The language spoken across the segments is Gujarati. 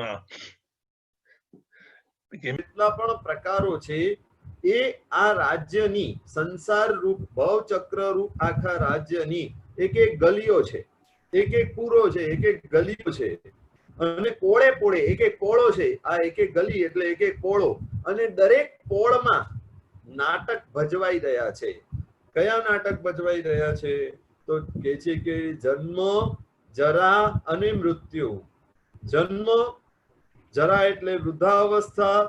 હા, જેટલા પણ પ્રકારો છે એ આ રાજ્યની સંસાર રૂપ ભવચક્ર રૂપ આખા રાજ્યની એક એક ગલીઓ છે, એક એક પૂરો છે, એક એક ગલીઓ છે, અને પોળે પોળે એક એક પોળો છે. આ એક એક ગલી એટલે એક એક પોળો, અને દરેક પોળમાં નાટક ભજવાઈ રહ્યા છે. કયા નાટક ભજવાઈ રહ્યા છે? તો કે છે કે જન્મ, જરા અને મૃત્યુ. જન્મ, જરા એટલે વૃદ્ધાવસ્થા,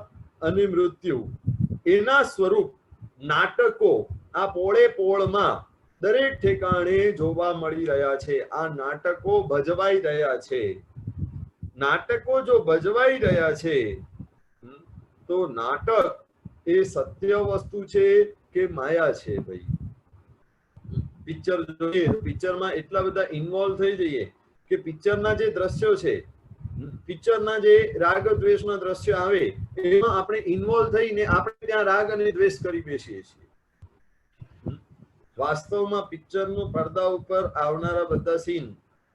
અને મૃત્યુ, એના સ્વરૂપ નાટકો આ પોળે પોળમાં દરેક ઠેકાણે જોવા મળી રહ્યા છે. આ નાટકો ભજવાઈ રહ્યા છે. નાટકો જો ભજવાઈ રહ્યા છે તો નાટક એ સત્ય વસ્તુ છે કે માયા છે? ભાઈ, પિક્ચર જોઈએ, પિક્ચરમાં એટલા બધા ઇન્વોલ્વ થઈ જઈએ કે પિક્ચરના જે દ્રશ્યો છે, પિક્ચરના જે રાગ દ્વેષના દ્રશ્ય આવે એમાં આપણે ઇન્વોલ્વ થઈને આપણે ત્યાં રાગ અને દ્વેષ કરી બેસીએ છીએ. વાસ્તવમાં પિક્ચરનો પડદા ઉપર આવનારા બધા સીન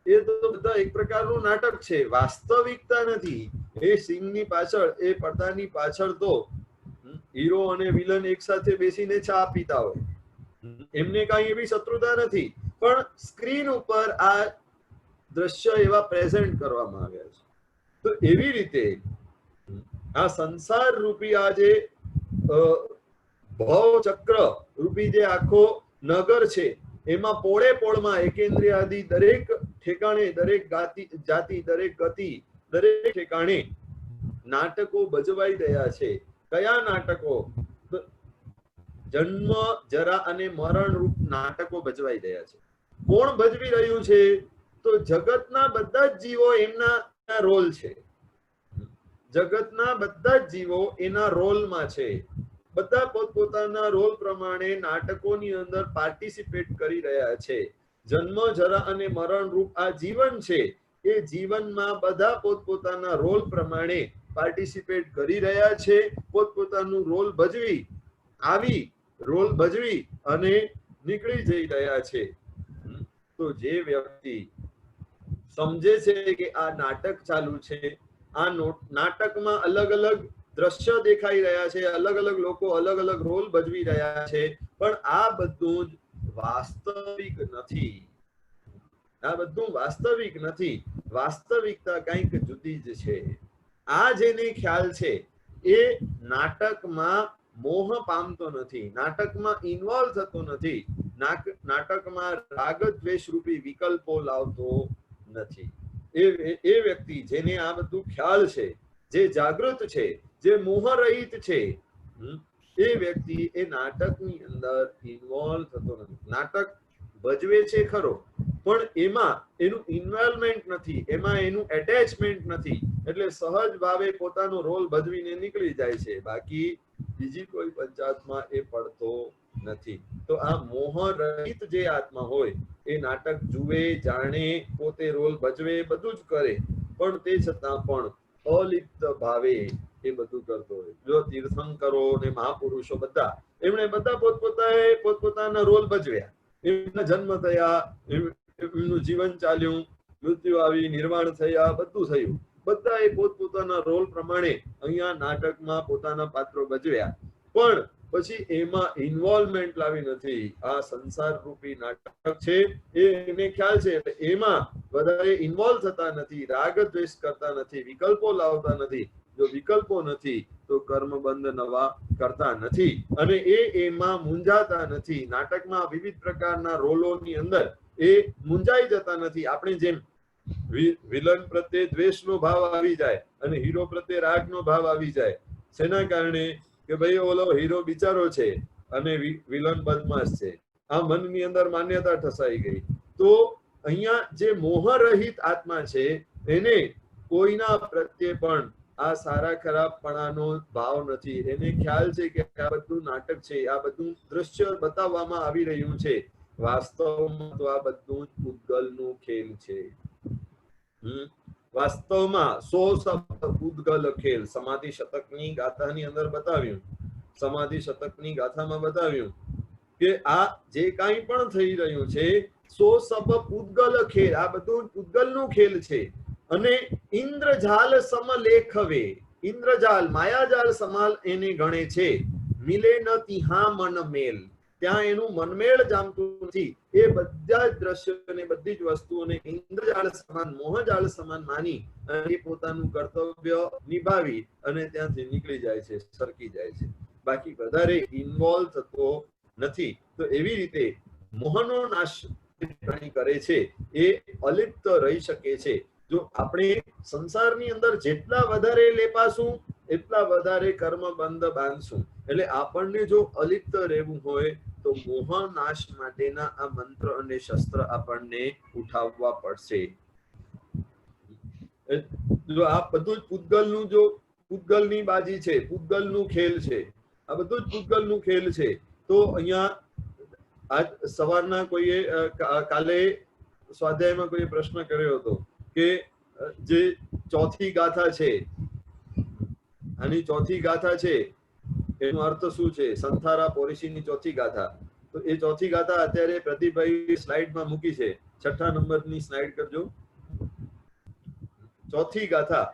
એ તો બધા એક પ્રકારનું નાટક છે, વાસ્તવિકતા નથી. એ સીનની પાછળ, એ પડદાની પાછળ તો હીરો અને વિલન એક સાથે બેસીને ચા પીતા હોય, એમને કઈ એવી શત્રુતા નથી, પણ સ્ક્રીન ઉપર આ દ્રશ્ય એવા પ્રેઝન્ટ કરવામાં આવ્યા છે. તો એવી રીતે આ સંસાર રૂપી આ જે ભવચક્ર રૂપી જે આખો નગર છે એમાં પોળે પોળમાં એકેન્દ્રિયાદિ દરેક ઠેકાણે, દરેક જાતિ, દરેક ગતિ, દરેક ઠેકાણે નાટકો ભજવાઈ રહ્યા છે. કયા નાટકો? જન્મ, જરા અને મરણ રૂપ નાટકો ભજવાઈ રહ્યા છે. કોણ ભજવી રહ્યું છે? તો જગતના બધા જ જીવો એમના રોલ છે. જગતના બધા જ જીવો એના રોલમાં છે. બધા પોતપોતાના રોલ પ્રમાણે નાટકોની અંદર પાર્ટિસિપેટ કરી રહ્યા છે. જન્મ, જરા અને મરણ રૂપ આ જીવન છે, એ જીવનમાં બધા પોતપોતાના રોલ પ્રમાણે પાર્ટિસિપેટ કરી રહ્યા છે. પોતપોતાનું રોલ ભજવી, આવી રોલ ભજવી અને નીકળી જઈ રહ્યા છે. તો જે વ્યક્તિ સમજે છે કે આ નાટક ચાલુ છે, આ નાટકમાં અલગ અલગ દ્રશ્ય દેખાઈ રહ્યા છે, અલગ અલગ લોકો અલગ અલગ રોલ ભજવી રહ્યા છે, પણ આ બધું જ વાસ્તવિક નથી. આ બધું વાસ્તવિક નથી. વાસ્તવિકતા કંઈક જુદી જ છે. આ જેને ખ્યાલ છે એ નાટકમાં મોહ પામતો નથી, નાટકમાં ઇન્વોલ્વ થતો નથી, નાટકમાં રાગ દ્વેષ રૂપી વિકલ્પો લાવતો નથી. એ વ્યક્તિ જેને આ બધું ખ્યાલ છે, જે જાગૃત છે, જે મોહ રહિત છે, એ વ્યક્તિ એ નાટકની અંદર ઇન્વોલ્વ થતો નથી. નાટક ભજવે છે ખરો, પણ એમાં એનું ઇન્વોલ્વમેન્ટ નથી, એમાં એનું એટેચમેન્ટ નથી, એટલે સહજ ભાવે પોતાનો રોલ ભજવીને નીકળી જાય છે. બાકી બીજી કોઈ પંચાયતમાં એ પડતો નથી. તો આ મોહ રહિત જે આત્મા હોય એ નાટક જુએ, જાણે, પોતે રોલ ભજવે, બધું જ કરે, પણ તે છતાં પણ અલિપ્ત ભાવે એ બધું કરતો હોય. જો તીર્થંકરો ને મહાપુરુષો બધા, એમણે બધા પોતપોતાના રોલ ભજવ્યા. એમના જન્મ થયા, એમનું જીવન ચાલ્યું, મૃત્યુ આવી, નિર્વાણ થયા, બધું થયું. બધા એ પોતપોતાના રોલ પ્રમાણે અહીંયા નાટકમાં પોતાના પાત્રો ભજવ્યા, પણ પછી એમાં ઇન્વોલ્વમેન્ટ લાવી નથી. આ સંસાર રૂપી નાટક છે, એને ખ્યાલ છે, એટલે એમાં વધારે ઇન્વોલ્વ થતા નથી, રાગ દ્વેષ કરતા નથી, વિકલ્પો લાવતા નથી. જો વિકલ્પો નથી તો કર્મબંધ નવા કરતા નથી, અને એમાં મૂંઝાતા નથી. નાટકમાં વિવિધ પ્રકારના રોલોની અંદર એ મૂંઝાઈ જતા નથી. આપણે જેમ વિલન પ્રત્યે દ્વેષનો ભાવ આવી જાય અને હીરો પ્રત્યે રાગનો ભાવ આવી જાય, શેના કારણે? કે ભાઈ ઓલો હીરો બિચારો છે અને વિલન બદમાશ છે. આ મનની અંદર માન્યતા ઠસાઈ ગઈ. તો અહીંયા જે મોહ રહિત આત્મા છે એને કોઈના પ્રત્યે પણ આ સારા ખરાબપણાનો ભાવ નથી. એને ખ્યાલ છે કે આ બધું નાટક છે, આ બધું દ્રશ્ય બતાવવામાં આવી રહ્યું છે. વાસ્તવમાં તો આ બધું જ ઉદ્ગલનું ખેલ છે. વાસ્તવમાં 100 ઉદ્ગલ ખેલ સમાધિ શતકની ગાથાની અંદર બતાવ્યું, સમાધિ શતકની ગાથામાં બતાવ્યું કે આ જે કાંઈ પણ થઈ રહ્યું છે 100 ઉદ્ગલ ખેલ, આ બધું ઉદ્ગલનું ખેલ છે. અને ઇન્દ્રજાલ સમલેખવે, ઇન્દ્રજાલ માયાજાલ સમાલ એને ગણે છે. મિલે ન તિહા મન મેલ, ત્યાં એનું મનમેળ જામતું નથી. એ બધા જ દ્રશ્યોને બધી જ વસ્તુઓને ઇન્દ્રજાળ સમાન મોહજાળ સમાન માની અને પોતાનું કર્તવ્ય નિભાવી અને ત્યાંથી નીકળી જાય છે, સરકી જાય છે. બાકી વધારે ઇન્વોલ્વ થતો નથી. તો એવી રીતે મોહનો નાશ પ્રાણી કરે છે એ અલિપ્ત રહી શકે છે. જો આપણે સંસારની અંદર જેટલા વધારે લેપાશું એટલા વધારે કર્મ બંધ બાંધશું. એટલે આપણને જો અલિપ્ત રહેવું હોય તો મોહ નાશ માટેના આ મંત્ર અને શસ્ત્ર આપણને ઉઠાવવા પડશે. જો આ બધું જ પૂતગલનું, જો પૂતગલની બાજી છે, પૂતગલનું ખેલ છે, આ બધું જ પૂતગલનું ખેલ છે. તો અહીંયા આજ સવારના કોઈએ કાલે સ્વાધ્યાયમાં કોઈએ પ્રશ્ન કર્યો હતો કે જે ચોથી ગાથા છે, આની ચોથી ગાથા છે એનો અર્થ શું છે? સંથારા પોરીશીની ચોથી ગાથા. તો એ ચોથી ગાથા અત્યારે પ્રદીપભાઈ સ્લાઇડમાં મૂકી છે. 6 નંબરની સ્લાઇડ કરજો. ચોથી ગાથા,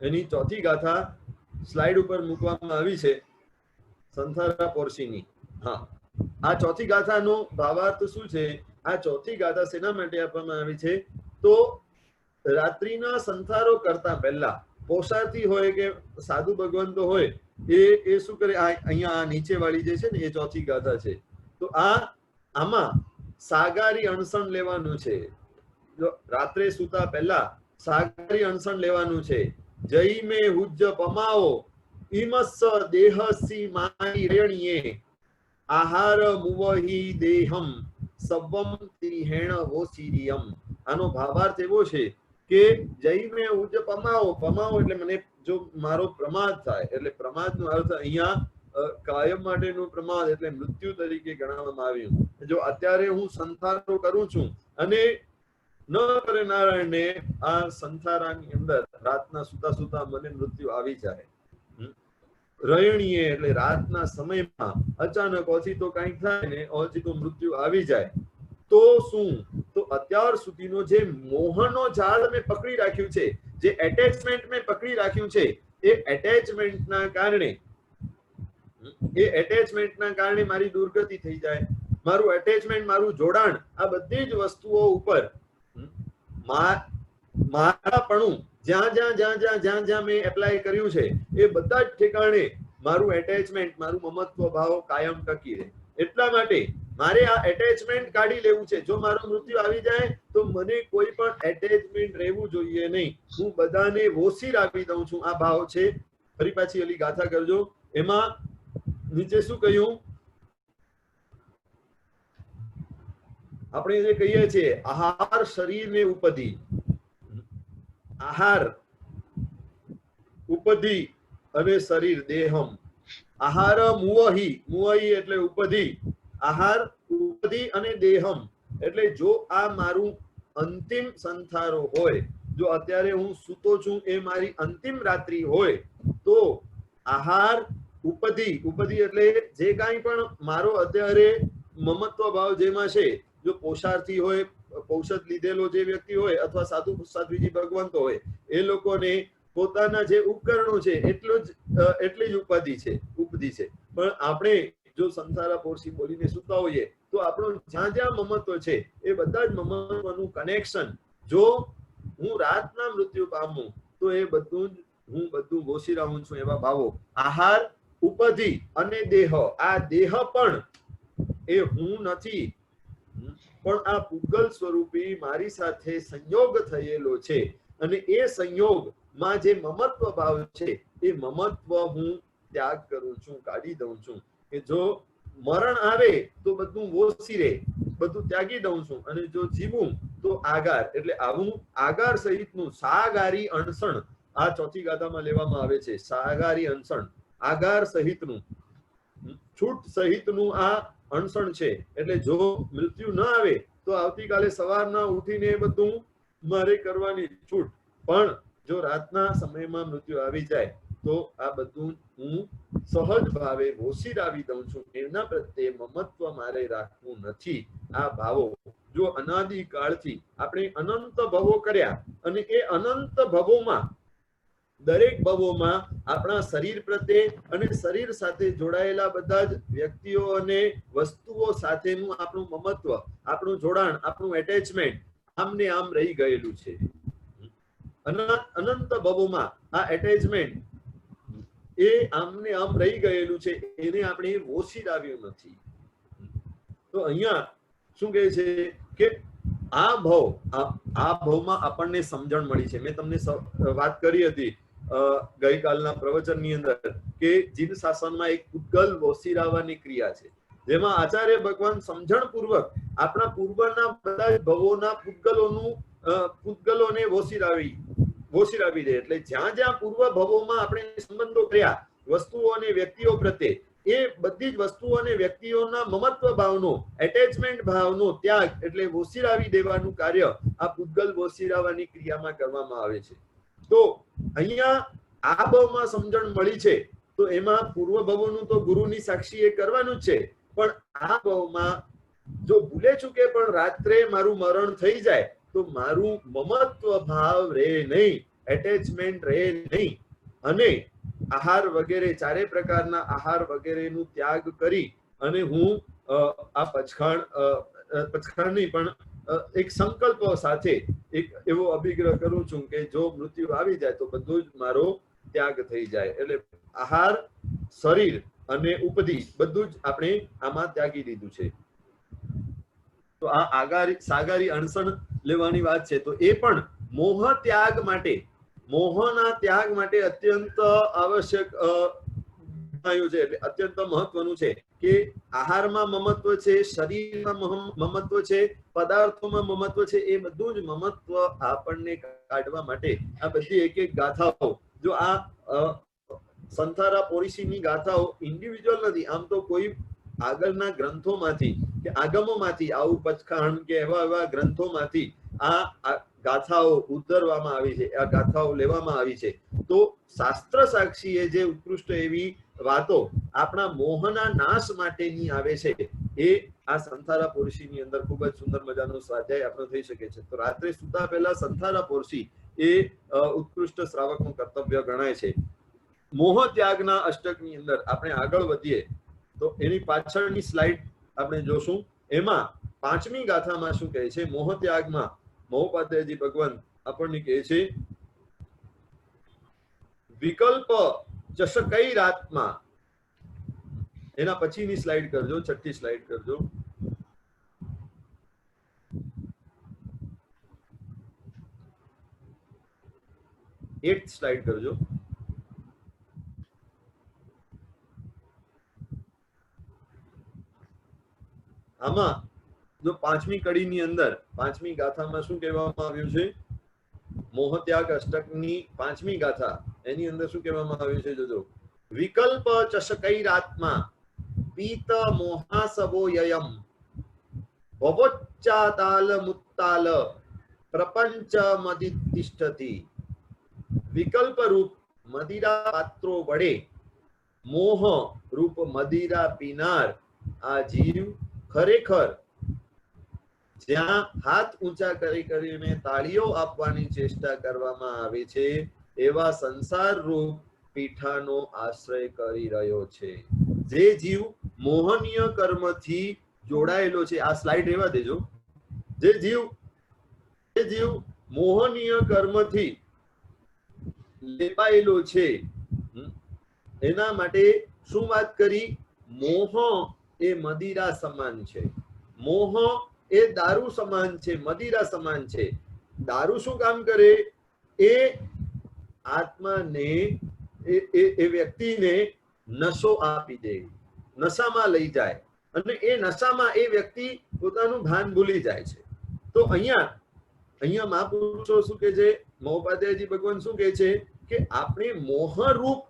એની ચોથી ગાથા સ્લાઇડ ઉપર મૂકવામાં આવી છે, સંથારા પોર્શીની. હા, આ ચોથી ગાથાનો ભાવાર્થ શું છે? આ ચોથી ગાથા શેના માટે આપવામાં આવી છે? તો રાત્રિના સંથારો કરતા પહેલા પોષાર્થી હોય કે સાધુ ભગવંતો હોય એ શું કરે? અહીંયા આ નીચે વાળી જે છે ને એ ચોથી ગાથા છે. તો આમાં સાગારી અણસણ લેવાનું છે. જો રાત્રે સુતા પહેલા સાગારી અણસણ લેવાનું છે. જય મે હુજ્જ પમાઓ ઈમસ્સ દેહસી મારી રેણીએ આહાર મુવહી દેહમ સવમ તિહેણ વોસિરિયમ. આનો ભાવાર્થ એવો છે કે જય મે હુજ્જ પમાઓ, પમાઓ એટલે મને જો મારો પ્રમાદ થાય, એટલે પ્રમાદનો અર્થ અહીંયા કાયમ માટેનું પ્રમાદ એટલે મૃત્યુ તરીકે ગણવામાં આવ્યું. જો અત્યારે હું સંથારો કરું છું અને ન કરે નારાયણને આ સંથારાની અંદર રાતના સુતા સુતા મને મૃત્યુ આવી જાય, રયણીએ એટલે રાતના સમયમાં અચાનક ઓછી તો કંઈક થાય ને ઓછી તો મૃત્યુ આવી જાય, તો શું? તો અત્યાર સુધીનો જે મોહનો જાળ મેં પકડી રાખ્યું છે, જે એટેચમેન્ટ મેં પકડી રાખ્યું છે, એ એટેચમેન્ટના કારણે મારી દુર્ગતિ થઈ જાય. મારું એટેચમેન્ટ, મારું જોડાણ આ બધી જ વસ્તુઓ ઉપર મારાપણું જ્યાં મેં એપ્લાય કર્યું છે એ બધા જ ઠેકાણે મારું એટેચમેન્ટ, મારું મમત્વ ભાવ કાયમ ટકી રહે. એટલા માટે મારે આ એટેચમેન્ટ કાઢી લેવું છે. જો મારું મૃત્યુ આવી જાય તો મને કોઈ પણ એટેચમેન્ટ રહેવું જોઈએ નહીં. હું બધાને વોસી રાખી દઉં છું. આ ભાવ છે. ફરી પાછી ઓલી ગાથા કરજો. એમાં નીચે શું કહ્યું? આપણે જે કહીએ છીએ આહાર શરીર ને ઉપધી, આહાર ઉપધી અને શરીર દેહમ. આહાર મુવહી, મુવહી એટલે ઉપધી, આહાર ઉપધી અને દેહમ એટલે જો આ મારું અંતિમ સંથારો હોય, જો અત્યારે હું સૂતો છું એ મારી અંતિમ રાત્રિ હોય, તો આહાર ઉપધી, ઉપધી એટલે જે કાંઈ પણ મારો અત્યારે મમત્વ ભાવ જેમાં છે, જો પોષાર્થી હોય, પૌષધ લીધેલો જે વ્યક્તિ હોય અથવા સાધુ સાધ્વીજી ભગવંતો હોય, એ લોકોને પોતાના જે ઉપકરણો છે એટલી જ ઉપધિ છે. પણ આપણે જો સંસારા પોરસી બોલીને સુતા હોઈએ તો આપણું જ્યાં મમત્વ છે એ બધા જ મમત્વનું કનેક્શન, જો હું રાતના મૃત્યુ પામું તો એ બધું હું ગોસી રહું છું એવા ભાવો. આહાર ઉપધિ અને દેહ, આ દેહ પણ એ હું નથી, પણ આ પૂગલ સ્વરૂપી મારી સાથે સંયોગ થયેલો છે. અને એ સંયોગમાં જે મમત્વ ભાવ છે એ મમત્વ હું ત્યાગ કરું છું, કાઢી દઉં છું. કે જો મરણ આવે તો બધું વોસી રહે, બધું ત્યાગી દઉં છું. અને જો જીવું તો આગાર, એટલે આવું આગાર સહિતનું સાગારી અણસણ આ ચોથી ગાથામાં લેવામાં આવે છે. સાગારી અણસણ, આગાર સહિતનું, છૂટ સહિતનું આ અણસણ છે. એટલે જો મૃત્યુ ન આવે તો આવતીકાલે સવારના ઉઠીને બધું મારે કરવાની છૂટ. પણ જો રાતના સમયમાં મૃત્યુ આવી જાય તો આ બધું હું સહજ ભાવે ઓસીરાવી દઉં છું, એના પ્રત્યે મમત્વ મારે રાખવું નથી. આ ભાવો જો અનાદિ કાળથી આપણે અનંત ભવો કર્યા, અને એ અનંત ભવોમાં દરેક ભવોમાં આપણા શરીર પ્રત્યે અને શરીર સાથે જોડાયેલા બધા જ વ્યક્તિઓ અને વસ્તુઓ સાથેનું આપણું મમત્વ, આપણું જોડાણ, આપણું એટેચમેન્ટ આમને આમ રહી ગયેલું છે. અનંત ભવોમાં આ એટેચમેન્ટ એ આમને આમ રહી ગયેલું છે, એને આપણે ઓસીરાવ્યું નથી. તો અહીંયા શું કહે છે કે આ ભવમાં આપણને સમજણ મળી છે. મેં તમને વાત કરી હતી ગઈકાલના પ્રવચનની અંદર કે જીન શાસનમાં એક પૂતગલ ઓસીરાવાની ક્રિયા છે, જેમાં આચાર્ય ભગવાન સમજણ પૂર્વક આપણા પૂર્વના બધા ભવોના પૂતગલોને ઓસીરાવી દે. એટલે જ્યાં જ્યાં પૂર્વ ભવોમાં આપણે સંબંધો કર્યા વસ્તુઓ અને વ્યક્તિઓ પ્રત્યે, એ બધી જ વસ્તુઓ અને વ્યક્તિઓના મમત્વ ભાવનો, એટેચમેન્ટ ભાવનો ત્યાગ એટલે ઓસીરાવી દેવાનું કાર્ય આ પૂતગલ ઓસીરાવાની ક્રિયામાં કરવામાં આવે છે. તો અહીંયા આ ભાવમાં સમજણ મળી છે, તો એમાં પૂર્વ ભવોનું તો ગુરુની સાક્ષી એ કરવાનું જ છે, પણ આ ભાવમાં જો ભૂલે ચૂકે પણ રાત્રે મારું મરણ થઈ જાય તો મારું મમત્વ ભાવ રહે નહીં, એટેચમેન્ટ રહે નહીં, અને આહાર વગેરે ચારે પ્રકારના આહાર વગેરેનું ત્યાગ કરી અને હું આ પચખાણ નહીં પણ એક સંકલ્પ સાથે એક એવો અભિગ્રહ કરું છું કે જો મૃત્યુ આવી જાય તો બધું જ મારો ત્યાગ થઈ જાય. એટલે આહાર, શરીર અને ઉપધિ બધું જ આપણે આમાં ત્યાગી દીધું છે. તો આ સાગારી અણસણ લેવાની વાત છે, તો એ પણ મોહ ત્યાગ માટે, મોહના ત્યાગ માટે અત્યંત આવશ્યક ગણાયું છે. એટલે અત્યંત મહત્વનું છે કે આહારમાં મમત્વ છે, શરીરમાં મમત્વ છે, પદાર્થોમાં મમત્વ છે, એ બધું જ મમત્વ આપણને કાઢવા માટે આ બધી એક એક ગાથાઓ, જો આ સંથારા પોરીસીની ગાથાઓ ઇન્ડિવિજ્યુઅલ નથી, આમ તો કોઈ આગળના ગ્રંથોમાંથી કે આગમોમાંથી આવું પચખાણ કે એવા ગ્રંથોમાંથી આ ગાથાઓ ઉદ્ધરવામાં આવી છે, આ ગાથાઓ લેવામાં આવી છે. તો શાસ્ત્ર સાક્ષીએ જે ઉત્કૃષ્ટ એવી વાતો આપણા મોહના નાશ માટેની આવે છે, એ આ સંથારા પોરશીની અંદર ખૂબ જ સુંદર મજાનો સ્વાધ્યાય આપણો થઈ શકે છે. તો રાત્રે સુતા પહેલા સંથારા પોરશી એ ઉત્કૃષ્ટ શ્રાવકનું કર્તવ્ય ગણાય છે. મોહ ત્યાગના અષ્ટકની અંદર આપણે આગળ વધીએ તો એની પાછળની સ્લાઇડ આપણે જોશું. એમાં 5મી ગાથામાં શું કહે છે? મોહ ત્યાગમાં મહોપાધ્યાયજી ભગવાન આપણને કહે છે, વિકલ્પ ચષકઈ રાતમાં. એના પછીની સ્લાઇડ કરજો, 6ઠી સ્લાઇડ કરજો. એટ સ્લાઇડ કરજો. આમાં જો 5મી કડીની અંદર 5મી ગાથામાં શું કહેવામાં આવ્યું છે? મોહ ત્યાગ અષ્ટકની 5મી ગાથા, એની અંદર શું કહેવામાં આવ્યું છે? જોજો, વિકલ્પ ચષકૈરાત્મા પીત મોહાસવો યયમ ભવોચ્ચાતાલ મુત્તાલ પ્રપંચ મદિતિષ્ઠતિ. વિકલ્પ રૂપ મદિરા પાત્રો વડે મોહ રૂપ મદિરા પીનાર આ જીવ ખરેખર જ્યાં હાથ ઊંચા કરીને તાળીઓ આપવાની ચેષ્ટા કરવામાં આવે છે એવા સંસાર રૂપ પીઠાનો આશ્રય કરી રહ્યો છે. જે જીવ મોહનીય કર્મથી જોડાયેલો છે, આ સ્લાઇડ રહેવા દેજો. જે જીવ મોહનીય કર્મથી લેપાયેલો છે, એના માટે શું વાત કરી? મોહ એ મદિરા સમાન છે. મોહ એ દારૂ સમાન છે, મદિરા સમાન છે. દારૂ શું કામ કરે? એ આત્માને એ વ્યક્તિને નશો આપી દે, નશામાં લઈ જાય, અને એ નશામાં એ વ્યક્તિ પોતાનું ભાન ભૂલી જાય છે. તો અહીંયા મહાપુરુષો શું કે છે? મહોપાધ્યાયજી ભગવાન શું કહે છે કે આપણે મોહરૂપ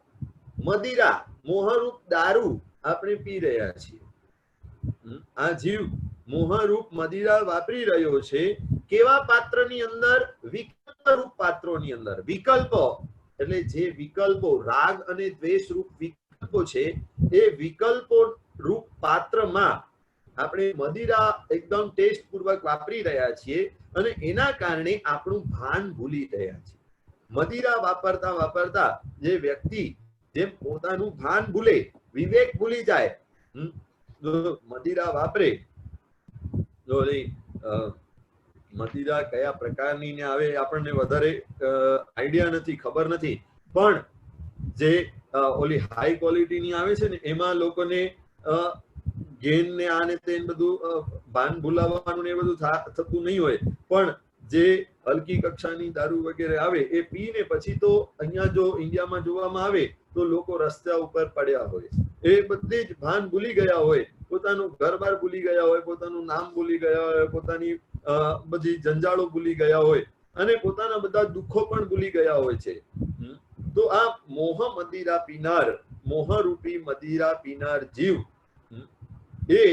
મદિરા, મોહરૂપ દારૂ આપણે પી રહ્યા છીએ. આ જીવ મોહરૂપ મદિરા વાપરી રહ્યો છે. કેવા પાત્રની અંદર? વિકલ્પ રૂપ પાત્રોની અંદર. વિકલ્પ એટલે જે વિકલ્પો રાગ અને દ્વેષ રૂપ વિકલ્પો છે એ વિકલ્પો રૂપ પાત્રમાં આપણે મદિરા એકદમ ટેસ્ટ પૂર્વક વાપરી રહ્યા છીએ અને એના કારણે આપણું ભાન ભૂલી રહ્યા છીએ. મદિરા વાપરતા વાપરતા જે વ્યક્તિ જેમ પોતાનું ભાન ભૂલે, વિવેક ભૂલી જાય, મદિરા વાપરે, મદિરા કયા પ્રકારની ને આવે આપણને વધારે આઈડિયા નથી, ખબર નથી, પણ જે ઓલી હાઈ ક્વોલિટીની આવે છે ને એમાં લોકોને ગેન ને આ ને તે બધું ભાન ભૂલાવવાનું ને એ બધું થતું નહીં હોય, પણ જે હલકી કક્ષાની દારૂ વગેરે આવે એ પીને પછી તો અહીંયા જો ઇન્ડિયામાં જોવામાં આવે તો લોકો રસ્તા ઉપર પડ્યા હોય, એ બધી જ ભાન ભૂલી ગયા હોય, પોતાનું ઘર-બાર ભૂલી ગયા હોય, પોતાનું નામ ભૂલી ગયા હોય, પોતાની બધી જંજાળો ભૂલી ગયા હોય અને પોતાના બધા દુઃખો પણ ભૂલી ગયા હોય છે. તો આ મોહ મદિરા પીનાર, મોહરૂપી મદિરા પીનાર જીવ એ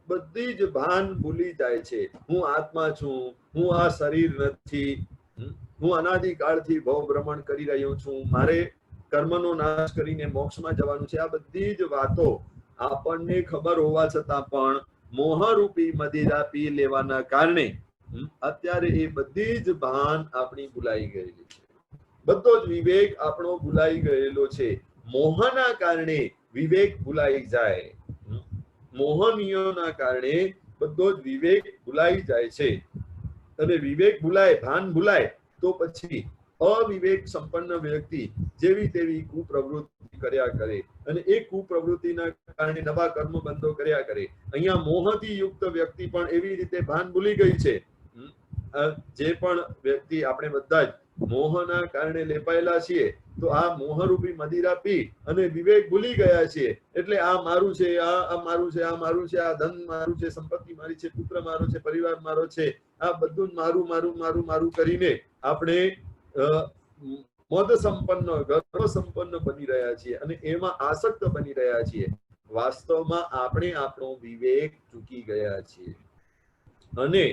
બધી જ ભાન ભૂલી જાય છે. હું આત્મા છું, હું આ શરીર નથી, હું અનાદિકાળથી ભવ ભ્રમણ કરી રહ્યો છું, મારે કર્મનો નાશ કરીને મોક્ષમાં જવાનું છે. આ બધી જ વાતો આપણને ખબર હોવા છતાં પણ મોહરૂપી મદિરા પી લેવાના કારણે અત્યારે એ બધી જ ભાન આપણી ભૂલાઈ ગયેલી છે. બધો જ વિવેક આપણો ભૂલાઈ ગયેલો છે. મોહના કારણે વિવેક ભૂલાઈ જાય, મોહનીયોના કારણે બધો જ વિવેક ભૂલાઈ જાય છે. અને વિવેક ભૂલાય, ભાન ભૂલાય તો પછી અવિવેક સંપન્ન વ્યક્તિ જેવી તેવી કુપ્રવૃત્તિ કર્યા કરે અને એ કુપ્રવૃત્તિના કારણે નવા કર્મ બંધો કર્યા કરે. અહીંયા મોહથી યુક્ત વ્યક્તિ પણ એવી રીતે ભાન ભૂલી ગઈ છે. જે પણ વ્યક્તિ, આપણે બધા જ મોહના કારણે લેપાયેલા છીએ, તો આ મોહરૂપી મદિરા પી અને વિવેક ભૂલી ગયા છીએ. એટલે આ મારું છે, આ મારું છે, આ મારું છે, આ ધન મારું છે, સંપત્તિ મારી છે, પુત્ર મારો છે, પરિવાર મારો છે, આ બધું મારું મારું મારું મારું કરીને આપણે મદ સંપન્ન, ગર્વ સંપન્ન બની રહ્યા છીએ અને એમાં આસક્ત બની રહ્યા છીએ. વાસ્તવમાં આપણે આપણો વિવેક ચૂકી ગયા છીએ. અને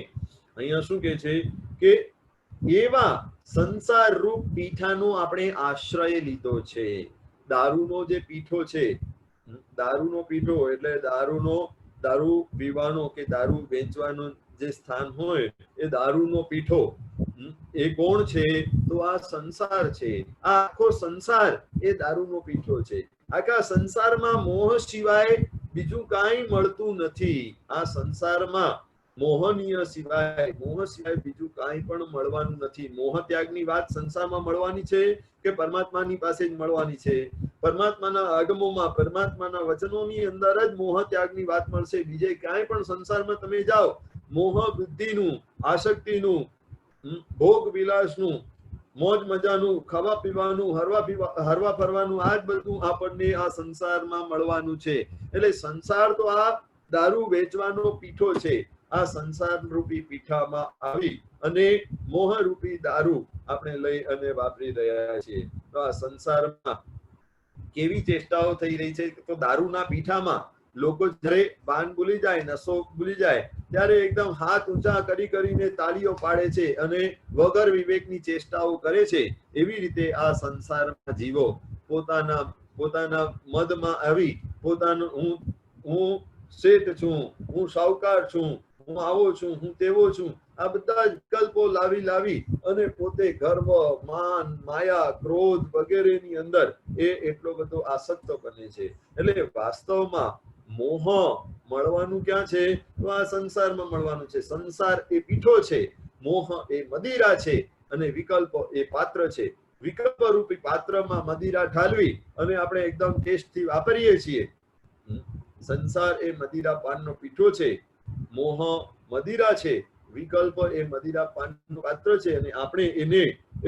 અહીંયા શું કે છે કે એવા સંસાર રૂપ પીઠાનો આપણે આશ્રય લીધો છે. દારૂનો જે પીઠો છે, દારૂનો પીઠો એટલે દારૂ પીવાનો કે દારૂ વેચવાનો જે સ્થાન હોય એ દારૂનો પીઠો, એ કોણ છે? તો આ સંસાર છે. આ આખો સંસાર એ દારૂનો પીઠો છે. આખા સંસારમાં મોહ સિવાય બીજું કાંઈ મળતું નથી. આ સંસારમાં મોહનીય સિવાય, મોહ સિવાય બીજું કાંઈ પણ મળવાનું નથી. મોહ ત્યાગની વાત સંસારમાં મળવાની છે કે પરમાત્માની પાસે જ મળવાની છે? પરમાત્માના આગમોમાં, પરમાત્માના વચનોની અંદર જ મોહ ત્યાગની વાત મળશે. બીજે ક્યાંય પણ સંસારમાં તમે જાઓ, મોહ બુદ્ધિનું, આસક્તિનું, ભોગ વિલાસનું, મોજ મજાનું, ખાવા પીવાનું, હરવા ફરવાનું, આ જ બધું આપણને આ સંસારમાં મળવાનું છે. એટલે સંસાર તો આ દારૂ વેચવાનો પીઠો છે. આ સંસાર રૂપી પીઠામાં આવી અને મોહ રૂપી દારૂ આપણે લઈ અને વાપરી રહ્યા છીએ. તો આ સંસારમાં કેવી ચેષ્ટાઓ થઈ રહી છે? તો દારૂના પીઠામાં લોકો જ્યારે ભાન ભૂલી જાય, નશો ભૂલી જાય, ત્યારે એકદમ હાથ ઊંચા કરી કરીને તાળીઓ પાડે છે અને વગર વિવેકની ચેષ્ટાઓ કરે છે. એવી રીતે આ સંસારમાં જીવો પોતાના મદમાં આવી પોતાનું હું શેઠ છું, હું સાહુકાર છું, હું આવો છું, હું તેવો છું, આ બધા જ વિકલ્પો લાવી અને પોતે ગર્વ, માન, માયા, ક્રોધ વગેરેની અંદર એ એટલો બધો આસક્ત બને છે. એટલે વાસ્તવમાં મોહ મળવાનું ક્યાં છે? તો આ સંસારમાં મળવાનું છે. સંસાર એ પીઠો છે, મોહ એ મદિરા છે અને વિકલ્પ એ પાત્ર છે. વિકલ્પ રૂપી પાત્રમાં મદિરા ઠાલવી અને આપણે એકદમ ટેસ્ટથી વાપરીએ છીએ. સંસાર એ મદિરા પાનનો પીઠો છે, મોહ મદિરા છે, વિકલ્પ એ મદિરા પાનનું પાત્ર છે અને આપણે એને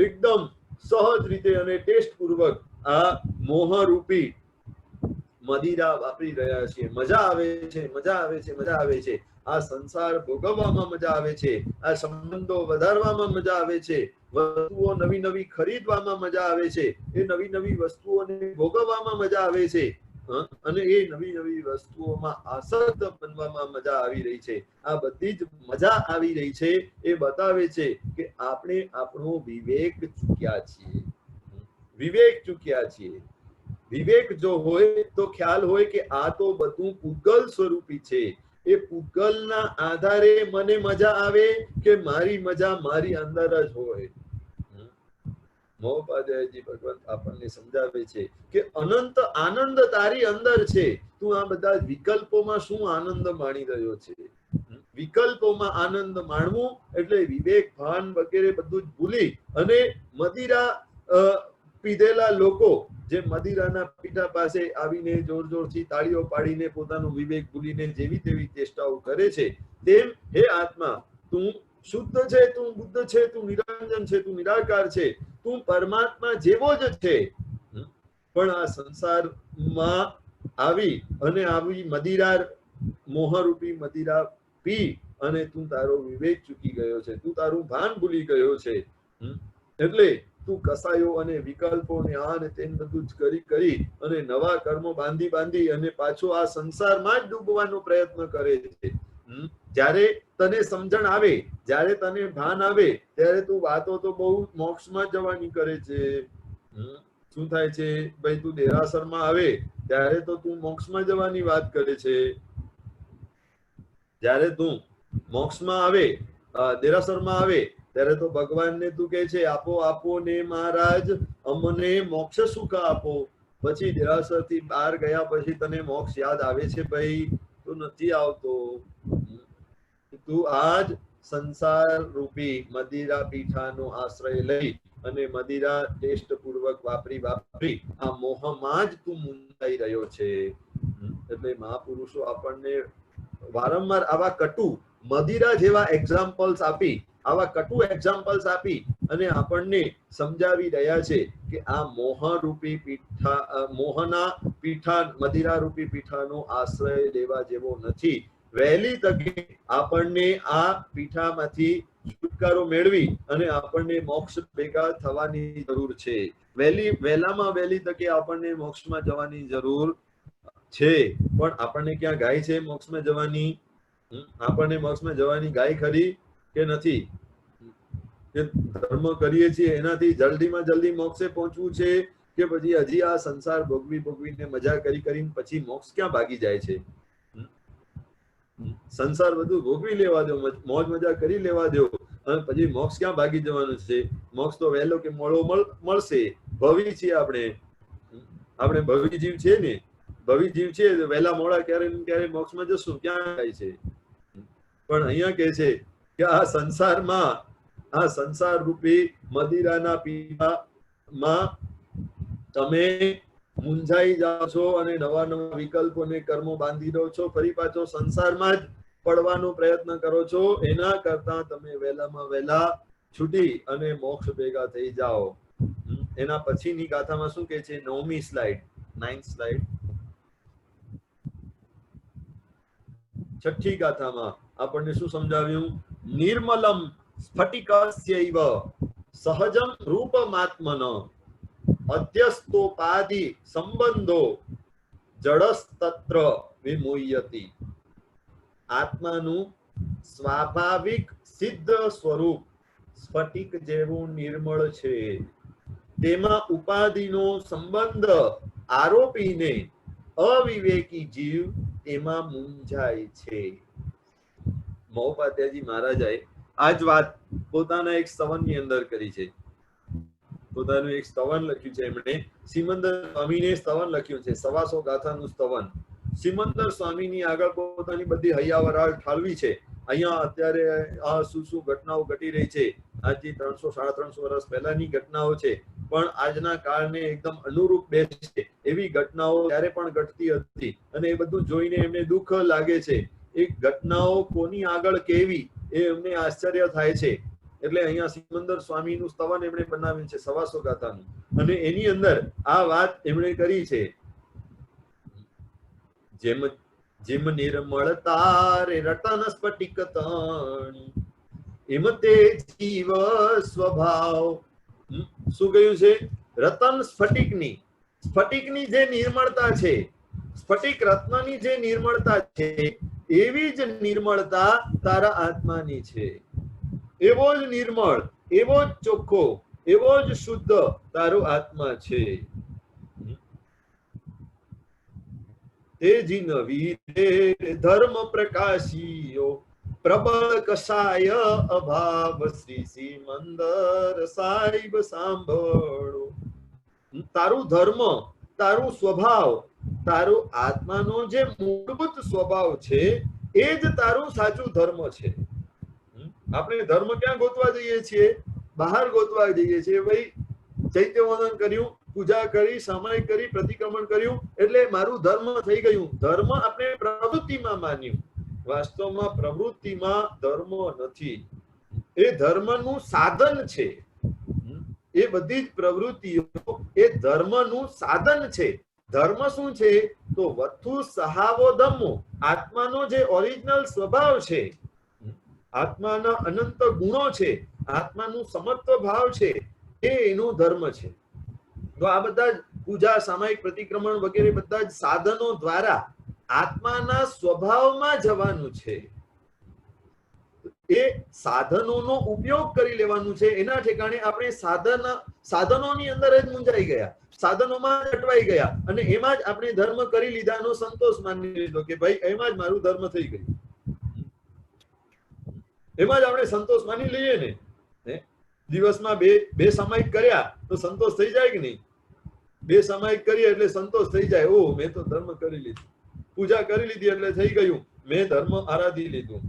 એકદમ સહજ રીતે અને ટેસ્ટ પૂર્વક આ મોહ રૂપી મદિરા વાપરી રહ્યા છીએ. મજા આવે છે, મજા આવે છે, મજા આવે છે. આ સંસાર ભોગવવામાં મજા આવે છે, આ સંબંધો વધારવામાં મજા આવે છે, વસ્તુઓ નવી નવી ખરીદવામાં મજા આવે છે, એ નવી નવી વસ્તુઓને ભોગવવામાં મજા આવે છે અને એ નવી નવી વસ્તુઓમાં આસક્ત બનવામાં મજા આવી રહી છે. આ બધી જ મજા આવી રહી છે એ બતાવે છે કે આપણે આપણો વિવેક ચૂક્યા છીએ. વિવેક ચૂક્યા છીએ. વિવેક જો હોય તો ખ્યાલ હોય કે આ તો બધું પૂગલ સ્વરૂપી છે. એ પૂગલના આધારે મને મજા આવે કે મારી મજા મારી અંદર જ હોય. મહોપાધ્યાયજી ભગવંત આપણને સમજાવે છે કે અનંત આનંદ તારી અંદર છે. તું આ બધા વિકલ્પોમાં શું આનંદ માણી રહ્યો છે? વિકલ્પોમાં આનંદ માણવું એટલે વિવેક ભાન વગેરે બધું જ ભૂલી અને મદિરા પીધેલા લોકો જે મદિરાના પીઠા પાસે આવીને જોર જોરથી તાળીઓ પાડીને પોતાનો વિવેક ભૂલીને જેવી તેવી ચેષ્ટાઓ કરે છે, તેમ હે આત્મા તું શુદ્ધ છે, તું બુદ્ધ છે, તું નિરંજન છે, તું નિરાકાર છે, તું પરમાત્મા જેવો જ છે. પણ આ સંસારમાં આવી અને આવી મદિરા મોહરૂપી મદિરા પી અને તું તારો વિવેક ચૂકી ગયો છે, તું તારું ભાન ભૂલી ગયો છે. એટલે તું કસાયો અને વિકલ્પો ને આ ને તેમ બધું જ કરી અને નવા કર્મો બાંધી અને પાછો આ સંસારમાં જ ડૂબવાનો પ્રયત્ન કરે છે. જ્યારે તને સમજણ આવે, જ્યારે તને ભાન આવે, ત્યારે તું વાતો તો બહુ મોક્ષમાં જવાની કરે છે. શું થાય છે ભાઈ? તું દેરાસરમાં આવે ત્યારે તો તું મોક્ષમાં જવાની વાત કરે છે. જ્યારે તું મોક્ષમાં આવે, દેરાસરમાં આવે ત્યારે તો ભગવાનને તું કહે છે આપો આપો ને મહારાજ અમને મોક્ષ સુખ આપો. પછી દેરાસર થી બહાર ગયા પછી તને મોક્ષ યાદ આવે છે ભાઈ? તો નથી આવતો. તું આજ સંસાર રૂપી મદિરા પીઠાનો આશ્રય લઈ અને મદિરા ટેસ્ટ પૂર્વક વાપરી આ મોહમાં જ તું મૂંઝાઈ રહ્યો છે. એટલે મહાપુરુષો આપણને વારંવાર આવા કટુ મદિરા જેવા એક્ઝામ્પલ્સ આપી, આવા કટુ એક્ઝામ્પલ્સ આપી અને આપણને સમજાવી રહ્યા છે કે આ મોહરૂપી પીઠા, મોહના પીઠા, મદિરા રૂપી પીઠાનો આશ્રય લેવા જેવો નથી. વહેલી તકે આપણને આ પીઠામાંથી છુટકારો મેળવી અને આપણને મોક્ષ ભેગા થવાની જરૂર છે. વહેલામાં વહેલી તકે આપણને મોક્ષમાં જવાની જરૂર છે. પણ આપણને ક્યાં ગાય છે મોક્ષમાં જવાની? આપણને મોક્ષમાં જવાની ગાય ખરી કે નથી? કે ધર્મ કરીએ છીએ એનાથી જલ્દીમાં જલ્દી મોક્ષે પહોંચવું છે કે પછી હજી આ સંસાર ભોગવીને મજા કરીને પછી મોક્ષ ક્યાં ભાગી જાય છે? સંસાર બધું ભોગવી લેવા દો, મોજ મજા કરી લેવા દો અને પછી મોક્ષ ક્યાં ભાગી જવાનું છે? મોક્ષ તો વહેલો કે મોડો મળશે. ભવી છીએ આપણે ભવી જીવ છે ને, ભવી જીવ છે. વહેલા મોડા ક્યારે મોક્ષમાં જશું? ક્યાં થાય છે? પણ અહીંયા કે છે કે આ સંસારમાં, આ સંસાર રૂપી મદિરાના પીવામાં તમે મૂંઝાઈ જાઓ છો અને નવા વિકલ્પોને કર્મો બાંધી દો છો. ફરી પાછો સંસારમાં જ પડવાનો પ્રયત્ન કરો છો. એના કરતા તમે વહેલામાં વહેલા છૂટી અને મોક્ષ ભેગા થઈ જાઓ. એના પછીની ગાથામાં શું કે છે? 9મી સ્લાઇડ, 9th સ્લાઇડ. 6ઠ્ઠી ગાથામાં આપણને શું સમજાવ્યું? નિર્મલમ સ્ફટિકસ્યૈવ સહજમ રૂપમાત્મન અધ્યસ્તોપાધિ સંબંધો જડસ્તત્ર વિમુહ્યતિ. આત્માનું સ્વાભાવિક સિદ્ધ સ્વરૂપ સ્ફટિક જેવું નિર્મળ છે. તેમાં ઉપાધિનો સંબંધ આરોપીને અવિવેકી જીવ એમાં મૂંઝાય છે. મહોપાધ્યાયજી મહારાજાએ આ જ વાત પોતાના એક સ્તવનની અંદર કરી છે. પોતાનું એક સ્તવન લખ્યું છે એમણે. સિમંદર સ્વામીને સ્તવન લખ્યું છે, 125 ગાથાનું સ્તવન. સિમંદર સ્વામીની આગળ પોતાની બધી હૈયાવરાળ ઠાલવી છે. અહીંયા અત્યારે આ શું ઘટનાઓ ઘટી રહી છે, આજથી 300-350 વર્ષ પહેલાની ઘટનાઓ છે, પણ આજના કાળને એકદમ અનુરૂપ બેસે એવી ઘટનાઓ ત્યારે પણ ઘટતી હતી અને એ બધું જોઈને એમને દુઃખ લાગે છે. એ ઘટનાઓ કોની આગળ કેવી એ એમને આશ્ચર્ય થાય છે. એટલે અહીંયા સિમંદર સ્વામીનું સ્તવન એમણે બનાવ્યું છે 125 ગાથાનું, અને એની અંદર આ વાત એમણે કરી છે. જેમ નિર્મળતા રે રતન સ્ફટિક તણી એમ તે જીવ સ્વભાવ. શું કહ્યું છે? રતન સ્ફટિકની જે નિર્મળતા છે, સ્ફટિક રત્નની જે નિર્મળતા છે એવી જ નિર્મળતા તારા આત્માની છે. એવો જ નિર્મળ, એવો જ ચોખ્ખો, એવો જ શુદ્ધ તારો આત્મા છે. તેજી વીરે ધર્મ પ્રકાશીયો પ્રબળ કસાય અભાવ શ્રી સિમંદર સાહિબ સાંભળો. તારું ધર્મ, તારું સ્વભાવ, તારું આત્માનો જે મૂળભૂત સ્વભાવ છે એ જ તારું સાચું ધર્મ છે. આપણે ધર્મ ક્યાં ગોતવા જઈએ છીએ? બહાર ગોતવા જઈએ છીએ. ભાઈ ચૈત્યવંદન કર્યું, પૂજા કરી, સામાયિક કરી, પ્રતિક્રમણ કર્યું એટલે મારું ધર્મ થઈ ગયું. ધર્મ આપણે પ્રવૃત્તિમાં માન્યું. વાસ્તવમાં પ્રવૃત્તિમાં ધર્મ નથી, એ ધર્મનું સાધન છે. એ બધી જ પ્રવૃત્તિઓ એ ધર્મનું સાધન છે. ધર્મ શું છે? તો વત્થુ સહાવો ધમ્મો, આત્માનો જે ઓરિજિનલ સ્વભાવ છે, આત્માના અનંત ગુણો છે, આત્માનું સમત્વ ભાવ છે, એ એનો ધર્મ છે. તો આ બધા જ પૂજા, સામાયિક પ્રતિક્રમણ વગેરે બધા જ સાધનો દ્વારા આત્માના સ્વભાવમાં જવાનું છે. એ સાધનોનો ઉપયોગ કરી લેવાનું છે. એના ઠેકાણે આપણે સાધનોની અંદર જ મૂંઝાઈ ગયા, સાધનોમાં જ અટવાઈ ગયા અને એમાં જ આપણે ધર્મ કરી લીધાનો સંતોષ માની લીધો કે ભાઈ એમાં જ મારું ધર્મ થઈ ગયું. એમાં જ આપણે સંતોષ માની લઈએ ને. દિવસમાં બે સામાયિક કર્યા તો સંતોષ થઈ જાય કે નહીં? બે સામાયિક કરીએ એટલે સંતોષ થઈ જાય, ઓ મેં તો ધર્મ કરી લીધું. પૂજા કરી લીધી એટલે થઈ ગયું, મેં ધર્મ આરાધી લીધું.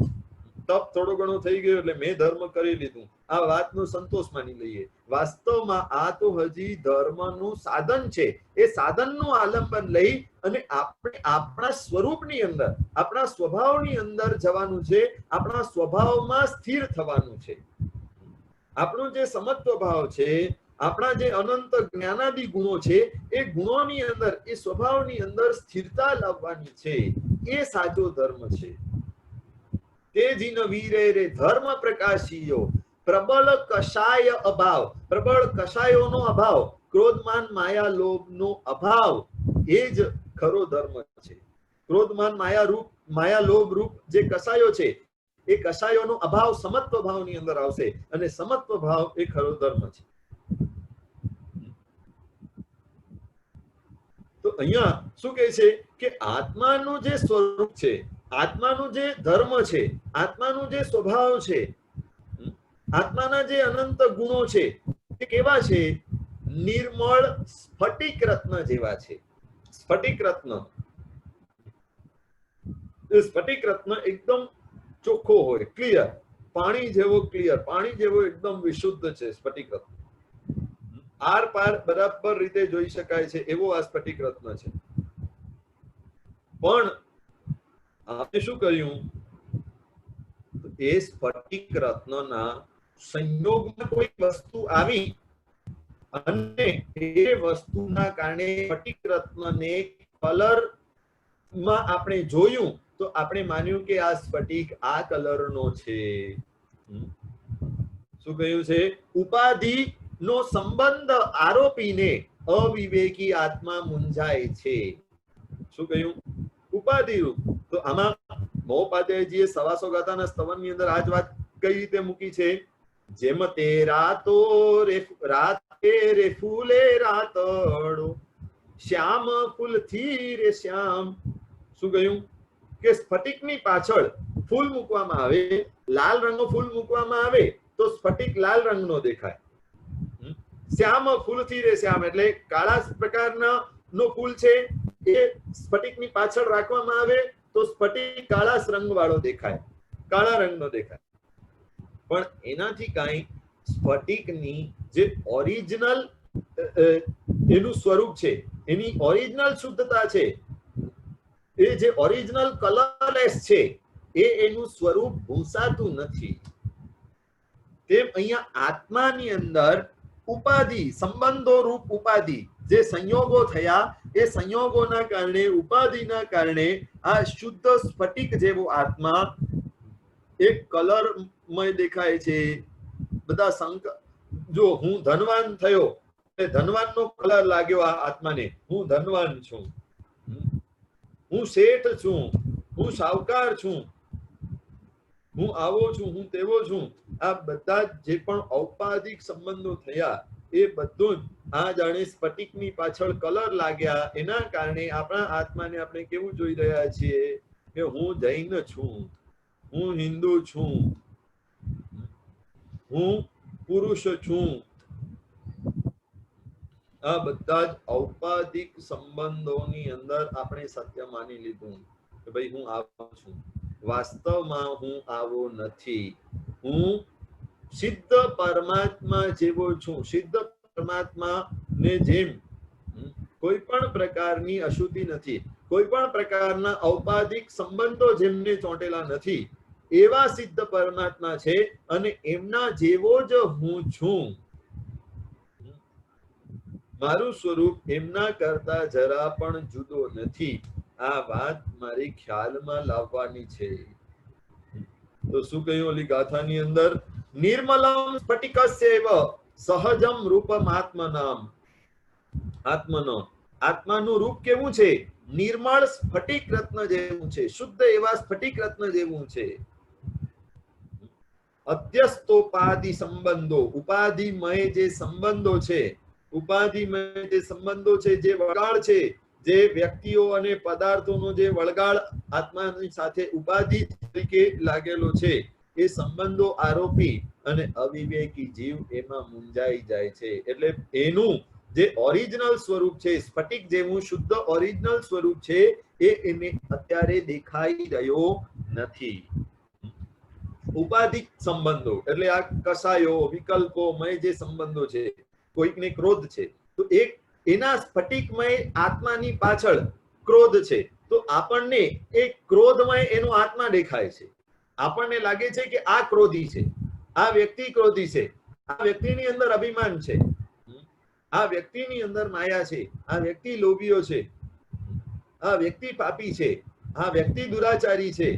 તપ થોડો ઘણો થઈ ગયો એટલે મેં ધર્મ કરી લીધું. આ વાતનો સંતોષ માની લઈએ. વાસ્તવમાં આ તો હજી ધર્મનું સાધન છે. એ સાધનનું આલંબન લઈ અને આપણે આપણા સ્વરૂપની અંદર, આપણા સ્વભાવની અંદર જવાનું છે. આપણા સ્વભાવમાં સ્થિર થવાનું છે. આપણું જે સમત્વ ભાવ છે, આપણા જે અનંત જ્ઞાનાદિ ગુણો છે, એ ગુણોની અંદર, એ સ્વભાવની અંદર સ્થિરતા લાવવાની છે. એ સાચો ધર્મ છે. તેજી ન વીરે રે ધર્મ પ્રકાશીયો પ્રબળ કષાય અભાવ, પ્રબળ કષાયોનો અભાવ, ક્રોધમાન માયા લોભનો અભાવ, એ જ ખરો ધર્મ છે. ક્રોધમાન માયા લોભ રૂપ જે કષાયો છે, એ કષાયોનો અભાવ સમત્વ ભાવની અંદર આવશે અને સમત્વ ભાવ એ ખરો ધર્મ છે. તો અહીંયા શું કહે છે કે આત્માનું જે સ્વરૂપ છે, આત્માનું જે ધર્મ છે, આત્માનું જે સ્વભાવ છે, આત્માના જે અનંત ગુણો છે, એ કેવા છે? નિર્મળ સ્ફટિક રત્ન જેવા છે. સ્ફટિક રત્ન, સ્ફટિક રત્ન એકદમ ચોખ્ખો હોય, ક્લિયર, પાણી જેવો ક્લિયર, પાણી જેવો એકદમ વિશુદ્ધ છે સ્ફટિક રત્ન. આર પાર બરાબર રીતે જોઈ શકાય છે એવો આ સ્ફટિક રત્ન છે. પણ આપણે શું કર્યું? એ સ્ફટિક રત્નના સંયોગમાં કોઈ વસ્તુ આવી અને એ વસ્તુના કારણે સ્ફટિક રત્નને કલર માં આપણે જોયું તો આપણે માન્યું કે આ સ્ફટિક આ કલરનો છે. શું કહ્યું છે? ઉપાધિ નો સંબંધ આરોપીને અવિવેકી આત્મા મૂંઝાય છે. શું કહ્યું? ઉપાધિ રૂપ. તો આમાં મહોપાધ્યાયજીએ સવાસો ગાથાના સ્તવનની અંદર આ જ વાત કઈ રીતે મૂકી છે? જેમ તે રાતો રાતે રે ફૂલે રાતડો, શ્યામ ફૂલથી રે શ્યામ. શું કહ્યું? કે સ્ફટિકની પાછળ ફૂલ મૂકવામાં આવે, લાલ રંગનો ફૂલ મૂકવામાં આવે તો સ્ફટિક લાલ રંગનો દેખાય. શ્યામ ફૂલથી રે શ્યામ એટલે કાળા પ્રકારના નો ફૂલ છે, એ સ્ફટિકની પાછળ રાખવામાં આવે તો સ્ફટિક કાળા રંગ વાળો દેખાય, કાળા રંગનો દેખાય. પણ એનાથી કાંઈ સ્ફટિકની જે ઓરિજિનલ એનું સ્વરૂપ છે, એની ઓરિજિનલ શુદ્ધતા છે, એ જે ઓરિજિનલ કલરલેસ છે, એ એનું સ્વરૂપ ભૂંસાતું નથી. તેમ અહીંયા આત્માની અંદર ઉપાધિ, સંબંધો રૂપ ઉપાધિ, જે સંયોગો થયા, એ સંયોગોના કારણે, ઉપાધિના કારણે આ શુદ્ધ સ્ફટિક જેવો આત્મા એક કલરમય દેખાય છે. બધા જો હું ધનવાન થયો, ધનવાનનો કલર લાગ્યો આ આત્માને, હું ધનવાન છું, હું શેઠ છું, હું સાવકાર છું, હું આવો છું, હું તેવો છું. આ બધા જે પણ ઔપાધિક સંબંધો થયા એ બધું જ આ જાણે સ્ફટિકની પાછળ કલર લાગ્યા, એના કારણે આપણા આત્માને આપણે કેવું જોઈ રહ્યા છીએ કે હું જૈન છું, હું હિન્દુ છું, હું પુરુષ છું. આ બધા જ ઔપાધિક સંબંધોની અંદર આપણે સત્ય માની લીધું કે ભાઈ હું આવો છું. વાસ્તવમાં હું આવો નથી. હું સિદ્ધ પરમાત્મા જેવો છું. સિદ્ધ પરમાત્મા ને જેમ કોઈ પણ પ્રકારની અશુદ્ધિ નથી, કોઈ પણ પ્રકારના ઔપાધિક સંબંધો જેમને ચોંટેલા નથી, એવા સિદ્ધ પરમાત્મા છે અને એમના જેવો જ હું છું. મારું સ્વરૂપ એમના કરતા જરા પણ જુદો નથી. આ વાત મારી ખ્યાલમાં લાવવાની છે. તો શું કહ્યું ઓલી ગાથાની અંદર? નિર્મલમ સ્ફટિકસ્યૈવ સહજમ રૂપમ આત્મનામ. આત્મનો આત્માનું રૂપ કેવું છે? નિર્મળ સ્ફટિક રત્ન જેવું છે, શુદ્ધ એવા સ્ફટિક રત્ન જેવું છે. અધ્યસ્તોપાધિ સંબંધો, ઉપાધિમય જે સંબંધો છે, ઉપાધિમય જે સંબંધો છે, જે વળગાડ છે, જે વ્યક્તિઓ અને પદાર્થોનો જે વળગાડ આત્માની સાથે ઉપાધિ તરીકે લાગેલો છે, એ સંબંધો આરોપી અને અવિવેકી જીવ એમાં મૂંઝાઈ જાય છે. એટલે એનું જે ઓરિજિનલ સ્વરૂપ છે, સ્ફટિક જેવું શુદ્ધ ઓરિજિનલ સ્વરૂપ છે, એ એને અત્યારે દેખાઈ રહ્યો નથી. ઉપાધિક સંબંધો એટલે આ કસાયો, વિકલ્પોમય જે સંબંધો છે, કોઈકને ક્રોધ છે તો એક એના સ્ફટિકમય આત્માની પાછળ ક્રોધ છે, તો આપણને એ ક્રોધમય એનો આત્મા દેખાય છે. આપણને લાગે છે કે આ ક્રોધી છે, આ વ્યક્તિ ક્રોધી છે, આ વ્યક્તિની અંદર અભિમાન છે, આ વ્યક્તિની અંદર માયા છે, આ વ્યક્તિ લોભીઓ છે, આ વ્યક્તિ પાપી છે, આ વ્યક્તિ દુરાચારી છે.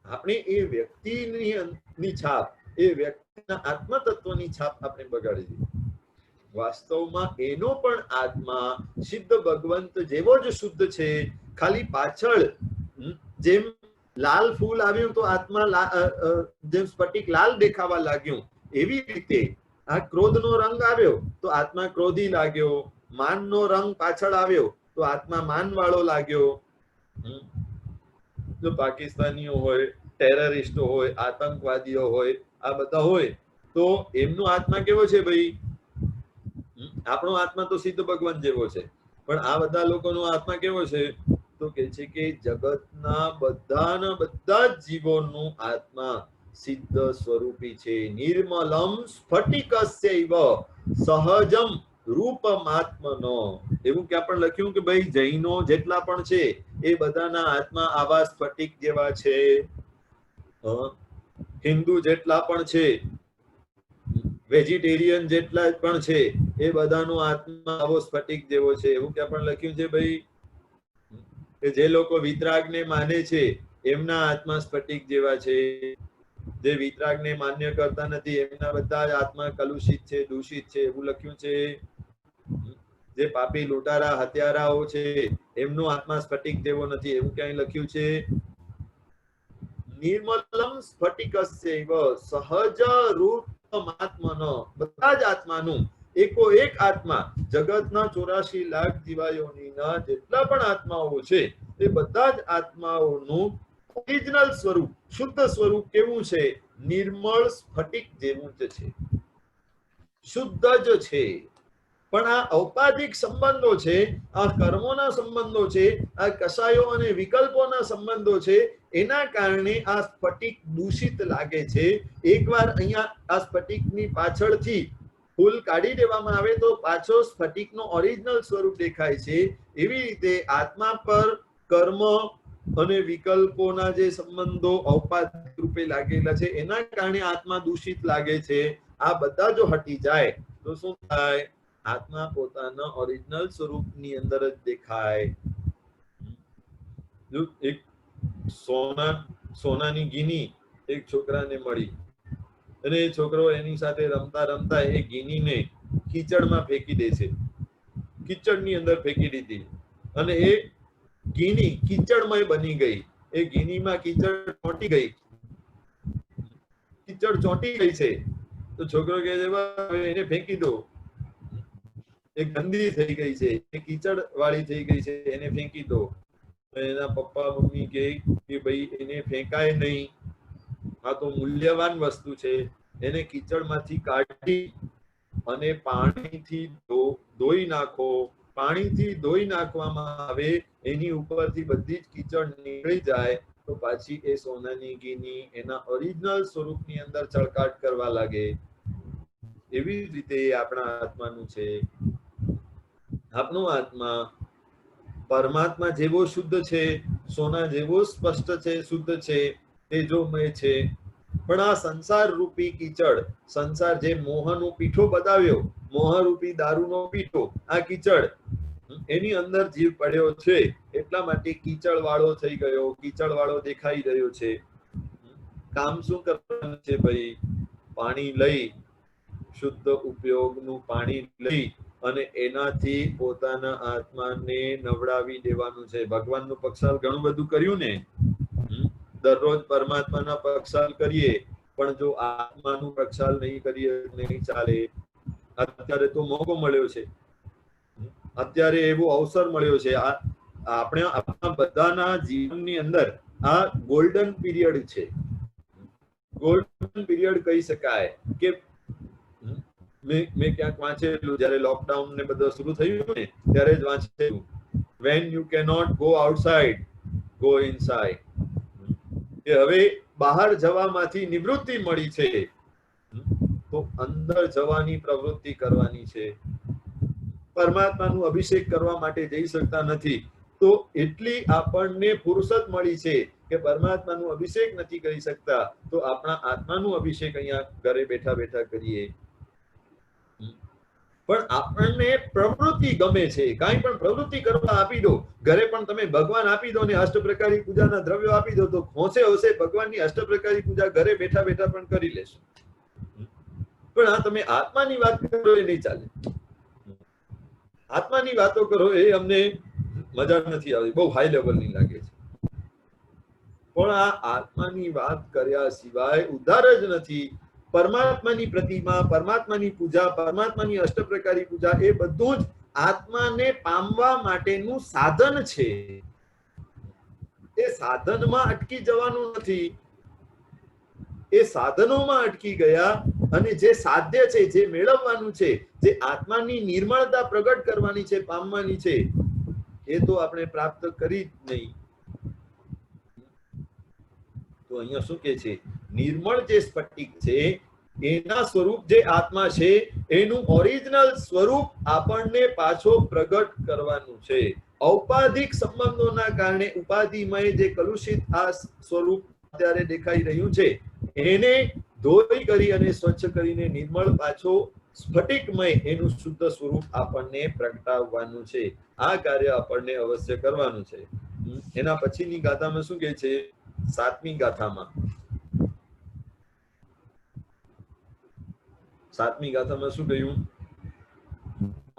આપણે એ વ્યક્તિની છાપ, એ વ્યક્તિના આત્મતત્વની છાપ આપણે બગાડી દીધી. વાસ્તવમાં એનો પણ આત્મા સિદ્ધ ભગવંત જેવો જ શુદ્ધ છે. ખાલી પાછળ જેમ લાલ ફૂલ આવ્યું તો આત્મા જેમ સ્ફટિક લાલ દેખાવા લાગ્યું, એવી રીતે આ ક્રોધનો રંગ આવ્યો તો આત્મા ક્રોધી લાગ્યો, માનનો રંગ પાછળ આવ્યો તો આત્મા માન વાળો લાગ્યો. જો પાકિસ્તાનીઓ હોય, ટેરરિસ્ટો હોય, આતંકવાદીઓ હોય, આ બધા હોય તો એમનો આત્મા કેવો છે ભાઈ? આપણો આત્મા તો સિદ્ધ ભગવાન જેવો છે, પણ આ બધા લોકોનો આત્મા કેવો છે? તો કે છે કે જગતના બધા જ જીવોનું આત્મા સિદ્ધ સ્વરૂપી છે. નિર્મલમ સ્ફટિકસ્યૈવ સહજમ રૂપમાત્મનો. એવું ક્યાં પણ લખ્યું કે ભાઈ જૈનો જેટલા પણ છે એ બધાના આત્મા આવા સ્ફટિક જેવા છે. હિન્દુ જેટલા પણ છે, વેજીટેરિયન જેટલા પણ છે, એ બધાનો આત્મા આવો સ્ફટિક જેવો છે. એવું ક્યાં પણ લખ્યું છે ભાઈ કે જે લોકો વિતરાગને માને છે એમના આત્મા સ્ફટિક જેવા છે, જે વિતરાગને માન્ય કરતા નથી એમના બધા જ આત્મા કલુષિત છે, દૂષિત છે. એવું લખ્યું છે. જે પાપી લૂંટારા હત્યારાઓ છે એમનો આત્મા સ્ફટિક જેવો નથી. એવું ક્યાંય લખ્યું છે? નિર્મલમ સ્ફટિકસ્યૈવ સહજ રૂપમાત્મનો. બધા જ આત્માનું એકો એક આત્મા, જગતના 84 લાખ જીવાયોનીના જેટલા પણ આત્માઓ છે એ બધા જ આત્માઓનું ઓરિજિનલ સ્વરૂપ, શુદ્ધ સ્વરૂપ કેવું છે? નિર્મળ સ્ફટિક જેવું જ છે, શુદ્ધ જ છે. પણ આ ઔપાધિક સંબંધો છે, આ કર્મોના સંબંધો છે, આ કસાયો અને વિકલ્પોના સંબંધો છે, એના કારણે આ સ્ફટિક દૂષિત લાગે છે. એકવાર અહીંયા આ સ્ફટિકની પાછળથી ફૂલ કાઢી દેવામાં આવે તો પાછો સ્ફટિકનો ઓરિજિનલ સ્વરૂપ દેખાય છે. એવી રીતે આત્મા પર કર્મ અને વિકલ્પોના જે સંબંધો ઔપાધિક રૂપે લાગેલા છે એના કારણે આત્મા દૂષિત લાગે છે. આ બધા જો હટી જાય તો શું થાય? આત્મા પોતાના ઓરિજિનલ સ્વરૂપની અંદર જ દેખાય. જો એક સોનાની ગીની એક છોકરાને મળી અને એ છોકરો એની સાથે રમતા રમતા એ ગીનીને કીચડમાં ફેંકી દે છે. કીચડની અંદર ફેંકી દીધી અને એ ગીની કીચડમય બની ગઈ. એ ગીનીમાં કીચડ ચોંટી ગઈ કીચડ ચોંટી ગઈ છે તો છોકરો કહે છે એને ફેંકી દો, એ ગંદી થઈ ગઈ છે, એ કીચડ વાળી થઈ ગઈ છે, એને ફેંકી દો. એના પપ્પા મમ્મી કહે કે ભાઈ એને ફેંકાય નહીં, આ તો મૂલ્યવાન વસ્તુ છે, એને કીચડમાંથી કાઢી અને પાણીથી ધોઈ નાખો. પાણીથી ધોઈ નાખવામાં આવે, એની ઉપરથી બધી જ કીચડ નીકળી જાય તો પાછી એ સોનાની ઘીની એના ઓરિજિનલ સ્વરૂપની અંદર ચળકાટ કરવા લાગે. એવી જ રીતે આપણા આત્માનું છે. આપણો આત્મા પરમાત્મા જેવો શુદ્ધ છે, સોના જેવો સ્પષ્ટ છે, શુદ્ધ છે, તેજોમય છે. પણ આ સંસાર રૂપી કીચડ, સંસાર જે મોહનો પીઠો બતાવ્યો, મોહરૂપી દારૂનો પીઠો, આ કીચડ, એની અંદર જીવ પડ્યો છે એટલા માટે કીચડ વાળો થઈ ગયો, કીચડ વાળો દેખાઈ રહ્યો છે. કામ શું કરવાનું છે ભાઈ? પાણી લઈ, શુદ્ધ ઉપયોગનું પાણી લઈ અને એનાથી પોતાના આત્માને નવડાવી દેવાનું છે. ભગવાનનું પક્ષાલ ઘણું બધું કર્યું ને, દરરોજ પરમાત્માના પક્ષાલ કરીએ, પણ જો આત્માનું પક્ષાલ નહીં કરીએ નહીં ચાલે. અત્યારે તો મોકો મળ્યો છે, અત્યારે એવો અવસર મળ્યો છે. આપણે આપણા બધાના જીવનની અંદર આ ગોલ્ડન પીરિયડ છે. ગોલ્ડન પીરિયડ કહી શકાય કે મેં ક્યાંક વાંચેલું, જયારે લોકડાઉન ને બધું શરૂ થયું ને ત્યારે જ વાંચેલું, when you cannot go outside, go inside. કે હવે બહાર જવામાંથી નિવૃત્તિ મળી છે તો અંદર જવાની પ્રવૃત્તિ કરવાની છે. પરમાત્માનું અભિષેક કરવા માટે જઈ શકતા નથી તો એટલી આપણને ફુરસત મળી છે કે પરમાત્માનું અભિષેક નથી કરી શકતા તો આપણા આત્માનું અભિષેક અહીંયા ઘરે બેઠા બેઠા કરીએ. પણ આપણને પ્રવૃત્તિ ગમે છે, કાંઈ પણ પ્રવૃત્તિ કરવા આપી દો, ઘરે પણ તમે ભગવાન આપી દો ને અષ્ટપ્રકારી પૂજાના દ્રવ્યો આપી દો તો હોશે હોશે ભગવાનની અષ્ટપ્રકારી પૂજા ઘરે બેઠા બેઠા પણ કરી લેશો. પણ આ તમે આત્માની વાત કરો એ નહીં ચાલે. આત્માની વાતો કરો એ અમને મજા નથી આવતી, બહુ હાઈ લેવલની લાગે છે. પણ આ આત્માની વાત કર્યા સિવાય ઉદ્ધાર જ નથી. પરમાત્માની પ્રતિમા, પરમાત્માની પૂજા, પરમાત્માની અષ્ટપ્રકારી પૂજા એ બધું જ આત્માને પામવા માટેનું સાધન છે. એ સાધનમાં અટકી જવાનું નથી. એ સાધનોમાં અટકી ગયા અને જે સાધ્ય છે, જે મેળવવાનું છે, જે આત્માની નિર્મળતા પ્રગટ કરવાની છે, પામવાની છે, એ તો આપણે પ્રાપ્ત કરી જ નહીં. તો અહીંયા શું કે છે? નિર્મળ જે સ્ફટિક છે એના સ્વરૂપ જે આત્મા છે એનું ઓરિજિનલ સ્વરૂપ આપણને પાછો પ્રગટ કરવાનું છે. ઔપાધિક સંબંધોના કારણે ઉપાધિમય જે કલુષિત આ સ્વરૂપ અત્યારે દેખાઈ રહ્યું છે એને ધોઈ કરી અને સ્વચ્છ કરીને નિર્મળ પાછો સ્ફટિકમય એનું શુદ્ધ સ્વરૂપ આપણને પ્રગટાવવાનું છે. આ કાર્ય આપણને અવશ્ય કરવાનું છે. એના પછીની ગાથામાં શું કહે છે? 7મી ગાથામાં 7મી ગાથામાં શું કહ્યું?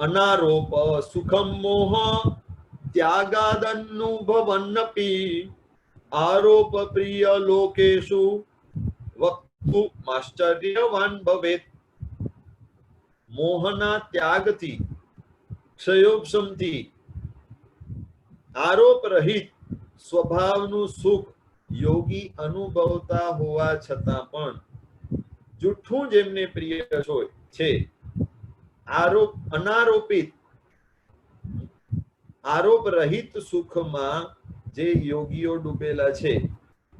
અનારોપ સુખમ મોહ ત્યાગાદનુભવન્નપી આરોપ પ્રિય લોકેશુ વક્તુ આશ્ચર્યવાન ભવેત. મોહના ત્યાગથી, ક્ષયોપશમથી, આરોપ રહિત સ્વભાવનું સુખ યોગી અનુભવતા હોવા છતાં પણ જૂઠું જેમને પ્રિય છે, અનારોપિત આરોપ રહિત સુખમાં જે યોગીઓ ડૂબેલા છે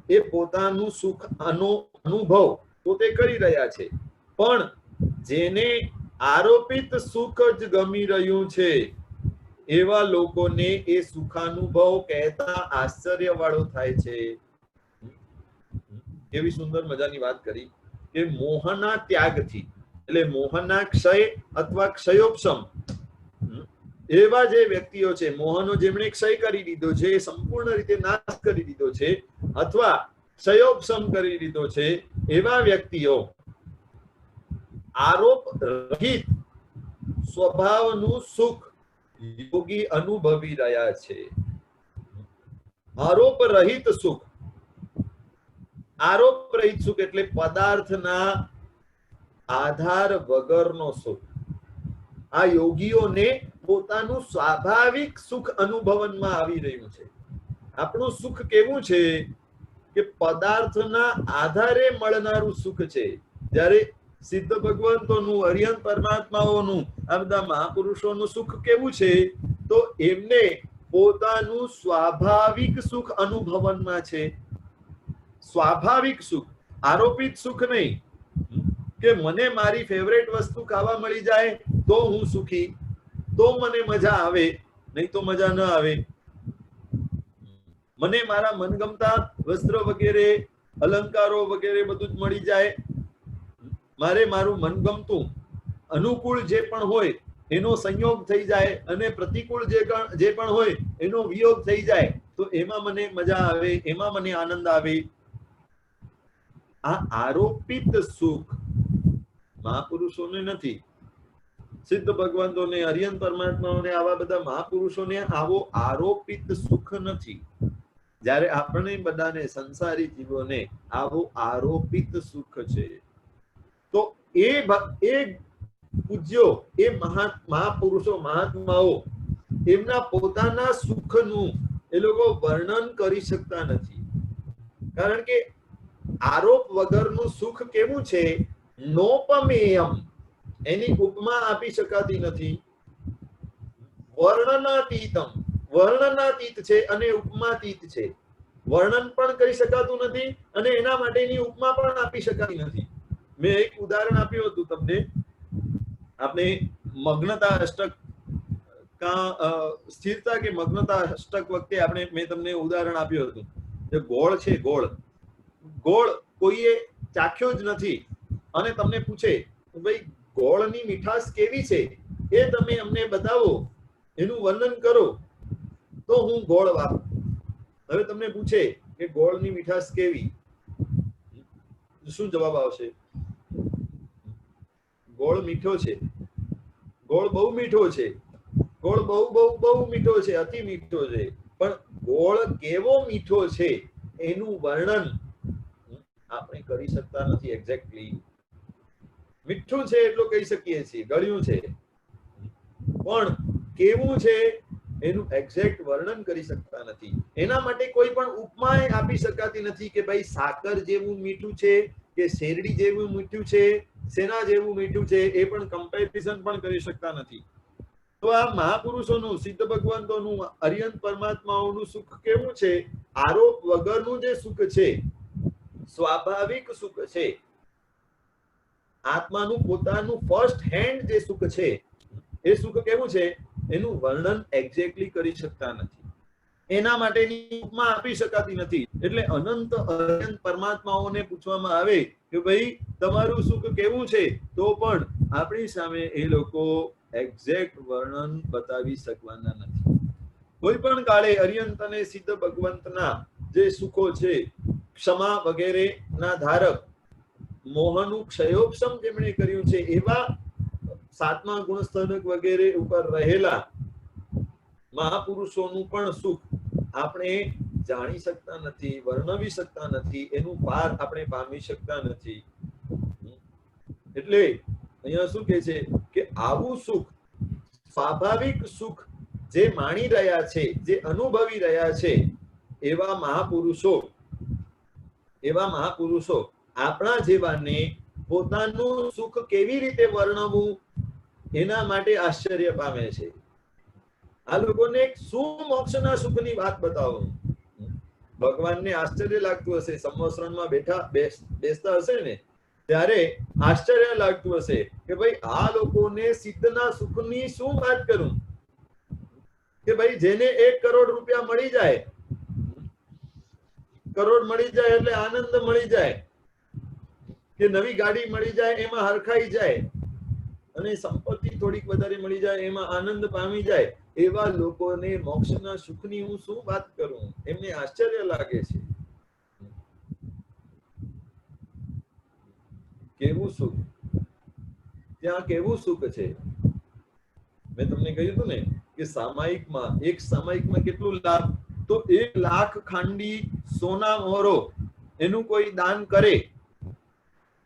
એ પોતાનું સુખ અનુભવ પોતે કરી રહ્યા છે, પણ જેને આરોપિત સુખ જ ગમી રહ્યું છે એવા લોકોને એ સુખાનુભવ કહેતા આશ્ચર્ય વાળો થાય છે. એવી સુંદર મજાની વાત કરી કે મોહના ત્યાગથી, એટલે મોહના ક્ષય અથવા ક્ષયોપશમ, એવા જે વ્યક્તિઓ છે, મોહનો જેમણે ક્ષય કરી દીધો છે, સંપૂર્ણ રીતે નાશ કરી દીધો છે અથવા ક્ષયોપશમ કરી દીધો છે, એવા વ્યક્તિઓ આરોપ રહિત સ્વભાવનું સુખ યોગી અનુભવી રહ્યા છે. આરોપ રહિત સુખ, આરોપ રહિત સુખ એટલે પદાર્થના આધાર વગરનો સુખ. આ યોગીઓને પોતાનું સ્વાભાવિક સુખ અનુભવનમાં આવી રહ્યું છે. આપણું સુખ કેવું છે કે પદાર્થના આધારે મળનારું સુખ છે. જ્યારે સિદ્ધ ભગવંતોનું, અરિહંત પરમાત્માઓનું, આ બધા મહાપુરુષોનું સુખ કેવું છે તો એમને પોતાનું સ્વાભાવિક સુખ અનુભવનમાં છે. સ્વાભાવિક સુખ, આરોપિત સુખ નહીં કે મને મારી ફેવરેટ વસ્તુ ખાવા મળી જાય તો હું સુખી, તો મને મજા આવે, નહીં તો મજા ન આવે. મને મારા મનગમતા વસ્ત્ર વગેરે, અલંકારો વગેરે બધું જ મળી જાય, મારે મારું મનગમતું અનુકૂળ જે પણ હોય એનો સંયોગ થઈ જાય અને પ્રતિકૂળ જે પણ હોય એનો વિયોગ થઈ જાય તો એમાં મને મજા આવે, એમાં મને આનંદ આવે. આ આરોપિત સુખ મહાપુરુષોને નથી. સિદ્ધ ભગવંતોને, અરિહંત પરમાત્માઓને, આવા બધા મહાપુરુષોને આવો આરોપિત સુખ નથી. જ્યારે આપણે બધાને, સંસારી જીવોને આવો આરોપિત સુખ છે તો એ પૂજ્યો, એ મહાપુરુષો, મહાત્માઓ એમના પોતાના સુખનું એ લોકો વર્ણન કરી શકતા નથી. કારણ કે આરોપ વગરનું સુખ કેવું છે? નોપમેયમ, એની ઉપમા આપી શકાતી નથી. વર્ણનાતીતમ, વર્ણનાતીત છે અને ઉપમાતીત છે. વર્ણન પણ કરી શકાતું નથી અને એના માટેની ઉપમા પણ આપી શકાતી નથી. મેં એક ઉદાહરણ આપ્યું હતું તમને. આપણે મગ્નતા અષ્ટક સ્થિરતા કે મગ્નતા અષ્ટક વખતે મેં તમને ઉદાહરણ આપ્યું હતું. જે ગોળ છે, ગોળ કોઈએ ચાખ્યો જ નથી અને તમને પૂછે ભાઈ ગોળની મીઠાશ કેવી છે એ તમે અમને બતાવો, એનું વર્ણન કરો તો હું ગોળ વાપરું. હવે તમને પૂછે કે ગોળની મીઠાશ કેવી, શું જવાબ આવશે? ગોળ મીઠો છે, ગોળ બહુ મીઠો છે, ગોળ બહુ બહુ બહુ મીઠો છે, અતિ મીઠો છે. પણ ગોળ કેવો મીઠો છે એનું વર્ણન આપણે કરી શકતા નથી. એક્ઝેક્ટલી મીઠું છે એટલું કહી શકીએ છીએ, ગળ્યું છે, પણ કેવું છે એનું એક્ઝેક્ટ વર્ણન કરી શકતા નથી. એના માટે કોઈ પણ ઉપમા આપી શકાતી નથી કે ભાઈ સાકર જેવું મીઠું છે કે શેરડી જેવું મીઠું છે, શેના જેવું મીઠું છે, એ પણ કમ્પેરિઝન પણ કરી શકતા નથી. તો આ મહાપુરુષોનું, સિદ્ધ ભગવંતોનું, અરિહંત પરમાત્માઓનું સુખ કેવું છે? આરોપ વગરનું જે સુખ છે, સ્વાભાવિક સુખ છે, આત્માનું પોતાનું ફર્સ્ટ હેન્ડ જે સુખ છે, એ સુખ કેવું છે એનું વર્ણન એક્ઝેક્ટલી કરી શકતા નથી. એના માટેની ઉપમા આપી શકાતી નથી. એટલે અનંત અનંત પરમાત્માઓને પૂછવામાં આવે કે ભાઈ તમારું સુખ કેવું છે, તો પણ આપણી સામે એ લોકો એક્ઝેક્ટ વર્ણન બતાવી શકવાના નથી. કોઈ પણ કાળે અરિહંત અને સિદ્ધ ભગવંતના જે સુખો છે, ક્ષમા વગેરે ના ધારક, મોહનું ક્ષયોપશમ જેમણે કર્યું છે, એવા સાતમા ગુણસ્થાનક વગેરે ઉપર રહેલા મહાપુરુષોનું પણ સુખ આપણે જાણી શકતા નથી, વર્ણવી શકતા નથી, એનું પાર આપણે પામી શકતા નથી. એટલે અહીંયા શું કે છે કે આવું સુખ, સ્વાભાવિક સુખ જે માણી રહ્યા છે, જે અનુભવી રહ્યા છે, એવા મહાપુરુષો આપણા જેવાને પોતાનું સુખ કેવી રીતે વર્ણવવું એના માટે આશ્ચર્ય પામે છે. આ લોકોને શું મોક્ષના સુખની વાત બતાવો. ભગવાનને આશ્ચર્ય લાગતું હશે, સંવત્સરણમાં બેસતા હશે ને ત્યારે આશ્ચર્ય લાગતું હશે કે ભાઈ આ લોકોને સિદ્ધના સુખની શું વાત કરું. કે ભાઈ જેને 1 કરોડ રૂપિયા મળી જાય, કરોડ મળી જાય એટલે આનંદ મળી જાય, કે નવી ગાડી મળી જાય એમાં હરખાઈ જાય, અને સંપત્તિ થોડીક વધારે મળી જાય એમાં આનંદ પામી જાય, એવા લોકોને મોક્ષના સુખની હું શું વાત કરું. એમને આશ્ચર્ય લાગે છે. કેવું સુખ, ત્યાં કેવું સુખ છે. મેં તમને કહ્યું હતું ને કે એક સામાયિકમાં કેટલું લાભ, તો 1 લાખ ખાંડી સોના મોહરો એનું કોઈ દાન કરે,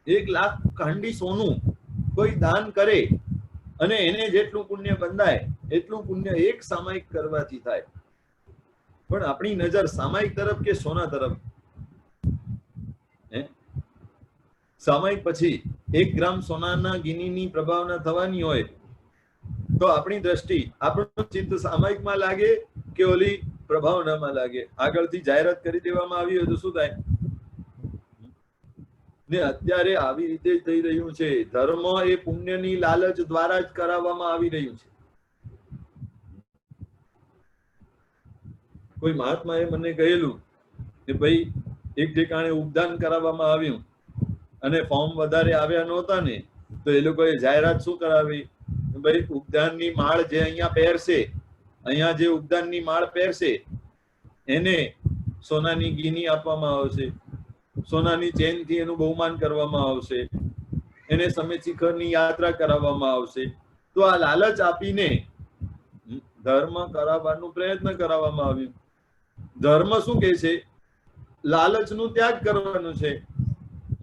1 લાખ કાંડી સોનું કોઈ દાન કરે અને એને જેટલું પુણ્ય બંધાય એટલું પુણ્ય એક સામાયિક કરવાથી થાય. પણ આપણી નજર સામાયિક તરફ કે સોના તરફ? સામાયિક પછી 1 ગ્રામ સોનાના ગિનીની પ્રભાવના થવાની હોય તો આપણી દ્રષ્ટિ, આપણું ચિત્ત સામાયિકમાં લાગે કે ઓલી પ્રભાવનામાં લાગે? આગળથી જાહેરાત કરી દેવામાં આવી હોય તો શું થાય? ને અત્યારે આવી રીતે થઈ રહ્યું છે. ધર્મ એ પુણ્યની લાલચ દ્વારા જ કરાવવામાં આવી રહ્યું છે. કોઈ મહાત્માએ મને કહેલું કે ભાઈ એક ઠેકાણે ઉપદાન કરાવવામાં આવ્યું અને ફોર્મ વધારે આવ્યા નહોતા ને, તો એ લોકોએ જાહેરાત શું કરાવી? ભાઈ ઉપદાનની માળ જે અહીંયા પહેરશે, અહીંયા જે ઉપદાનની માળ પહેરશે એને સોનાની ગીની આપવામાં આવશે, સોનાની ચેનથી એનું બહુમાન કરવામાં આવશે, એને સમેત શિખરની યાત્રા કરાવવામાં આવશે. તો આ લાલચ આપીને ધર્મ કરાવવાનો પ્રયત્ન કરાવવામાં આવ્યું. ધર્મ શું કહે છે? લાલચનું ત્યાગ કરવાનું છે,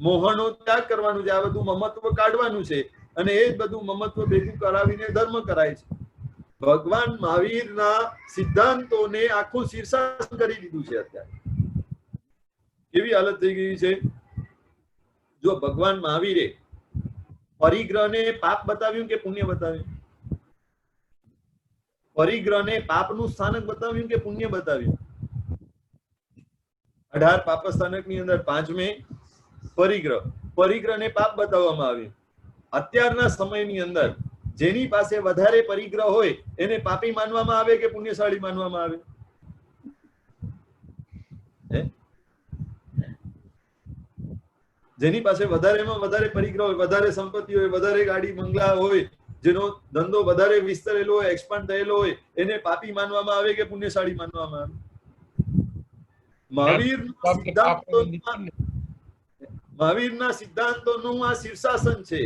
મોહનો ત્યાગ કરવાનું છે, આ બધું મમત્વ કાઢવાનું છે અને એ જ બધું મમત્વ ભેગું કરાવીને ધર્મ કરાય છે. ભગવાન મહાવીરના સિદ્ધાંતોને આખું શીર્ષાસન કરી દીધું છે. અત્યારે કેવી હાલત થઈ ગઈ છે? જો ભગવાન મહાવીરે પરિગ્રહને પાપ બતાવ્યું કે પુણ્ય બતાવ્યું? પરિગ્રહને પાપનું સ્થાનક બતાવ્યું કે પુણ્ય બતાવ્યું? 18 પાપ સ્થાનકની અંદર 5મે પરિગ્રહ, પરિગ્રહને પાપ બતાવવામાં આવ્યું. અત્યારના સમયની અંદર જેની પાસે વધારે પરિગ્રહ હોય એને પાપી માનવામાં આવે કે પુણ્યશાળી માનવામાં આવે? જેની પાસે વધારેમાં વધારે પરિગ્રહ હોય, વધારે સંપત્તિ હોય, વધારે ગાડી બંગલા હોય, જેનો ધંધો વધારે વિસ્તરેલો હોય, એક્સપાન્ડ થયેલો હોય, એને પાપી માનવામાં આવે કે પુણ્યશાળી માનવામાં આવે? મહાવીરના સિદ્ધાંતોનું આ શીર્ષાસન છે.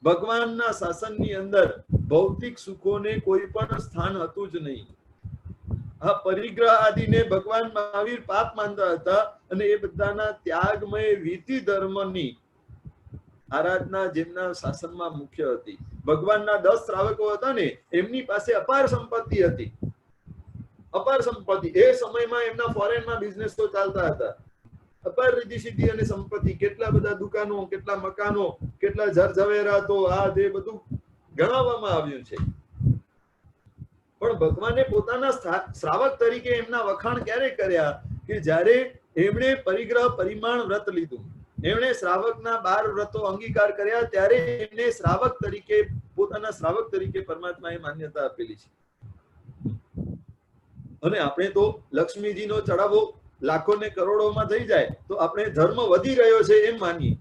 ભગવાનના શાસનની અંદર ભૌતિક સુખોને કોઈ પણ સ્થાન હતું જ નહીં. આ પરિગ્રહ આદિને ભગવાન મહાવીર પાપ માનતા હતા અને એ બધાના ત્યાગમય વિધિ ધર્મની આરાધના જેમના શાસનમાં મુખ્ય હતી. ભગવાનના 10 શ્રાવકો હતા ને, એમની પાસે અપાર સંપત્તિ હતી, અપાર સંપત્તિ. એ સમયમાં એમના ફોરેનમાં બિઝનેસો ચાલતા હતા. અપાર રીતિ સિદ્ધિ અને સંપત્તિ, કેટલા બધા દુકાનો, કેટલા મકાનો, કેટલા જરઝવેરાતો, આ જે બધું ગણાવવામાં આવ્યું છે. પણ ભગવાને પોતાના શ્રાવક તરીકે એમના વખાણ ક્યારે કર્યા? કે જ્યારે એમણે પરિગ્રહ પરિમાણ વ્રત લીધું, એમણે શ્રાવકના 12 વ્રતો અંગીકાર કર્યા, ત્યારે એમને શ્રાવક તરીકે, પોતાના શ્રાવક તરીકે પરમાત્માએ માન્યતા આપેલી છે. અને આપણે તો લક્ષ્મીજીનો ચડાવો લાખો ને કરોડોમાં થઈ જાય તો આપણે ધર્મ વધી રહ્યો છે એમ માનીએ.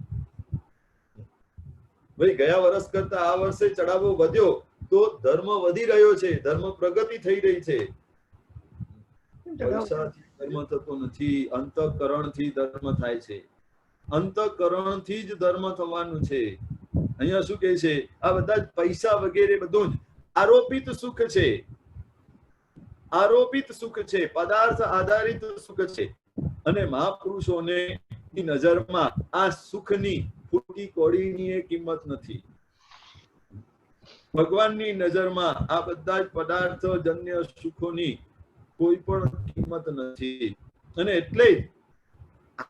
ભાઈ ગયા વર્ષ કરતા આ વર્ષે ચડાવો વધ્યો તો ધર્મ વધી રહ્યો છે, ધર્મ પ્રગતિ થઈ રહી છે. પૈસાથી ધર્મ થતો નથી, અંતઃકરણથી ધર્મ થાય છે. અંતઃકરણથી જ ધર્મ થવાનું છે. અહીંયા શું કહે છે? આ બધા જ પૈસા વગેરે બધું જ આરોપિત સુખ છે, આરોપિત સુખ છે, પદાર્થ આધારિત સુખ છે. અને મહાપુરુષોને નજરમાં આ સુખની ફૂટી કોડીની કિંમત નથી. ભગવાનની નજરમાં આ બધા જ પદાર્થ જન્ય સુખોની કોઈ પણ કિંમત નથી. અને એટલે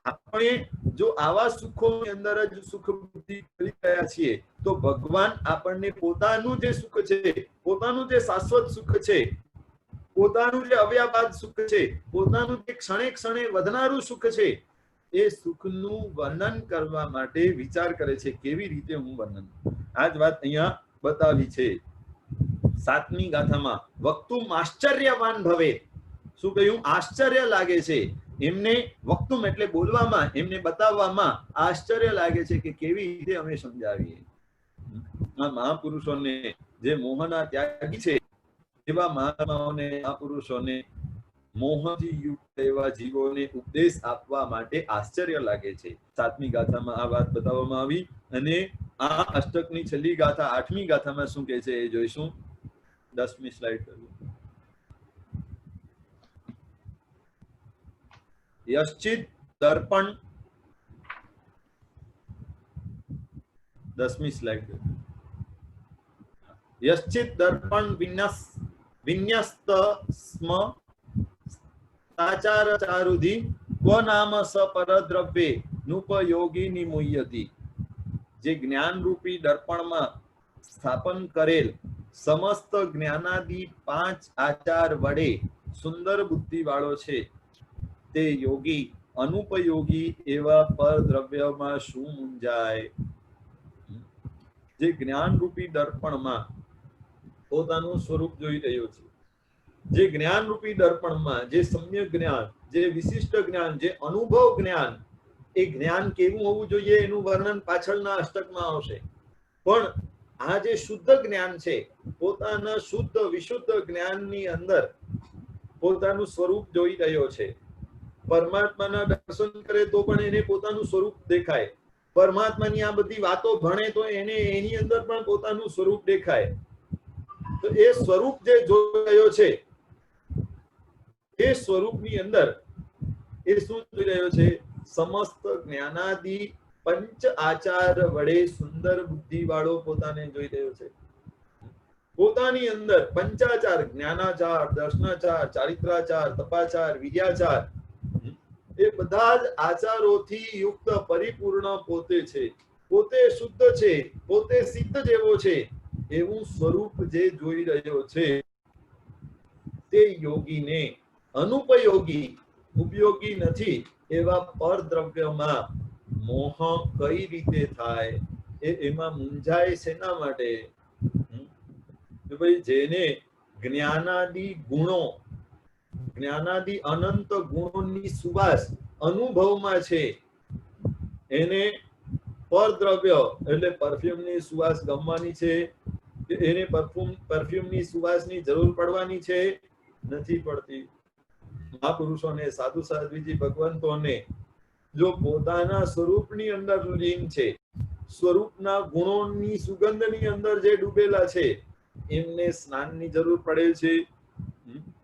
આપણે જો આવા સુખોની અંદર જ સુખ બુદ્ધિ કરી રહ્યા છીએ તો ભગવાન આપણને પોતાનું જે સુખ છે, પોતાનું જે શાશ્વત સુખ છે, પોતાનું જે અવ્યાપાદ સુખ છે, પોતાનું જે ક્ષણે ક્ષણે વધનારું સુખ છે, એ સુખનું વર્ણન કરવા માટે વિચાર કરે છે. કેવી રીતે હું વર્ણન? આ જ વાત અહીંયા બતાવી છે 7મી ગાથામાં. વક્તુમ આશ્ચર્યવાન ભવે. શું કહ્યું? આશ્ચર્ય લાગે છે એમને. વક્તુમ એટલે બોલવામાં, એમને બતાવવામાં આશ્ચર્ય લાગે છે કે કેવી રીતે અમે સમજાવીએ. આ મહાપુરુષોને જે મોહના ત્યાગી છે એવા મહાત્માઓને, મહાપુરુષોને, મોહથી યુક્ત એવા જીવોને ઉપદેશ આપવા માટે આશ્ચર્ય લાગે છે. 7મી ગાથામાં આ વાત બતાવવામાં આવી. અને આ અષ્ટકની છેલ્લી ગાથા 8મી ગાથામાં શું કહે છે એ જોઈશું. 10મી સ્લાઇડ કરજો. यश्चित दर्पण 10મી સ્લાઇડ यश्चित दर्पण विन्यस्त स्म साचार चारुधि क्व नाम स परद्रव्ये नुपयोगी निमुह्यति। जे ज्ञान रूपी दर्पण में स्थापन करेल समस्त ज्ञानादि 5 आचार वडे सुंदर बुद्धि वाळो छे ते योगी अनुपयोगी एवा परद्रव्य में शू मूंझाय। जे ज्ञान रूपी दर्पण में પોતાનું સ્વરૂપ જોઈ રહ્યો છે, જે જ્ઞાન રૂપી દર્પણમાં જે સમ્યક જ્ઞાન, જે વિશિષ્ટ જ્ઞાન, જે અનુભવ જ્ઞાન, એ જ્ઞાન કેવું હોવું જોઈએ એનું વર્ણન પાછળના અષ્ટકમાં આવશે। પણ આ જે શુદ્ધ જ્ઞાન છે, પોતાના શુદ્ધ વિશુદ્ધ જ્ઞાનની અંદર પોતાનું સ્વરૂપ જોઈ રહ્યો છે। પરમાત્માના દર્શન કરે તો પણ એને પોતાનું સ્વરૂપ દેખાય, પરમાત્માની આ બધી વાતો ભણે તો એને એની અંદર પણ પોતાનું સ્વરૂપ દેખાય। તો એ સ્વરૂપ જે જોઈ રહ્યો છે, એ સ્વરૂપની અંદર એ શું જોઈ રહ્યો છે? સમસ્ત જ્ઞાનાદિ 5 આચાર વડે સુંદર બુદ્ધિ વાળો પોતાને જોઈ રહ્યો છે। પોતાની અંદર પંચાચાર, જ્ઞાનાચાર, દર્શનાચાર, ચારિત્રાચાર, તપાચાર, વિદ્યાચાર, એ બધા જ આચારોથી યુક્ત પરિપૂર્ણ પોતે છે, પોતે શુદ્ધ છે, પોતે સિદ્ધ જેવો છે એવું સ્વરૂપ જે જોઈ રહ્યો છે તે યોગીને અનુપયોગી, ઉપયોગી નથી એવા પરદ્રવ્યમાં મોહ કઈ રીતે થાય? એમાં મૂંઝાય શેના માટે? ભાઈ જેને જ્ઞાનાદિ ગુણો, જ્ઞાનાદિ અનંત ગુણોની સુવાસ અનુભવમાં છે, એને પરદ્રવ્ય એટલે પરફ્યુમની સુવાસ ગમવાની છે, એને પરફ્યુમની સુવાસની જરૂર પડવાની છે? નથી પડતી। મહાપુરુષોને, સાધુ સાધ્વીજી, ભગવંતોને જો પોતાના સ્વરૂપની અંદર લીન છે, સ્વરૂપના ગુણોની સુગંધની અંદર જે ડૂબેલા છે, એમને સ્નાનની જરૂર પડે છે।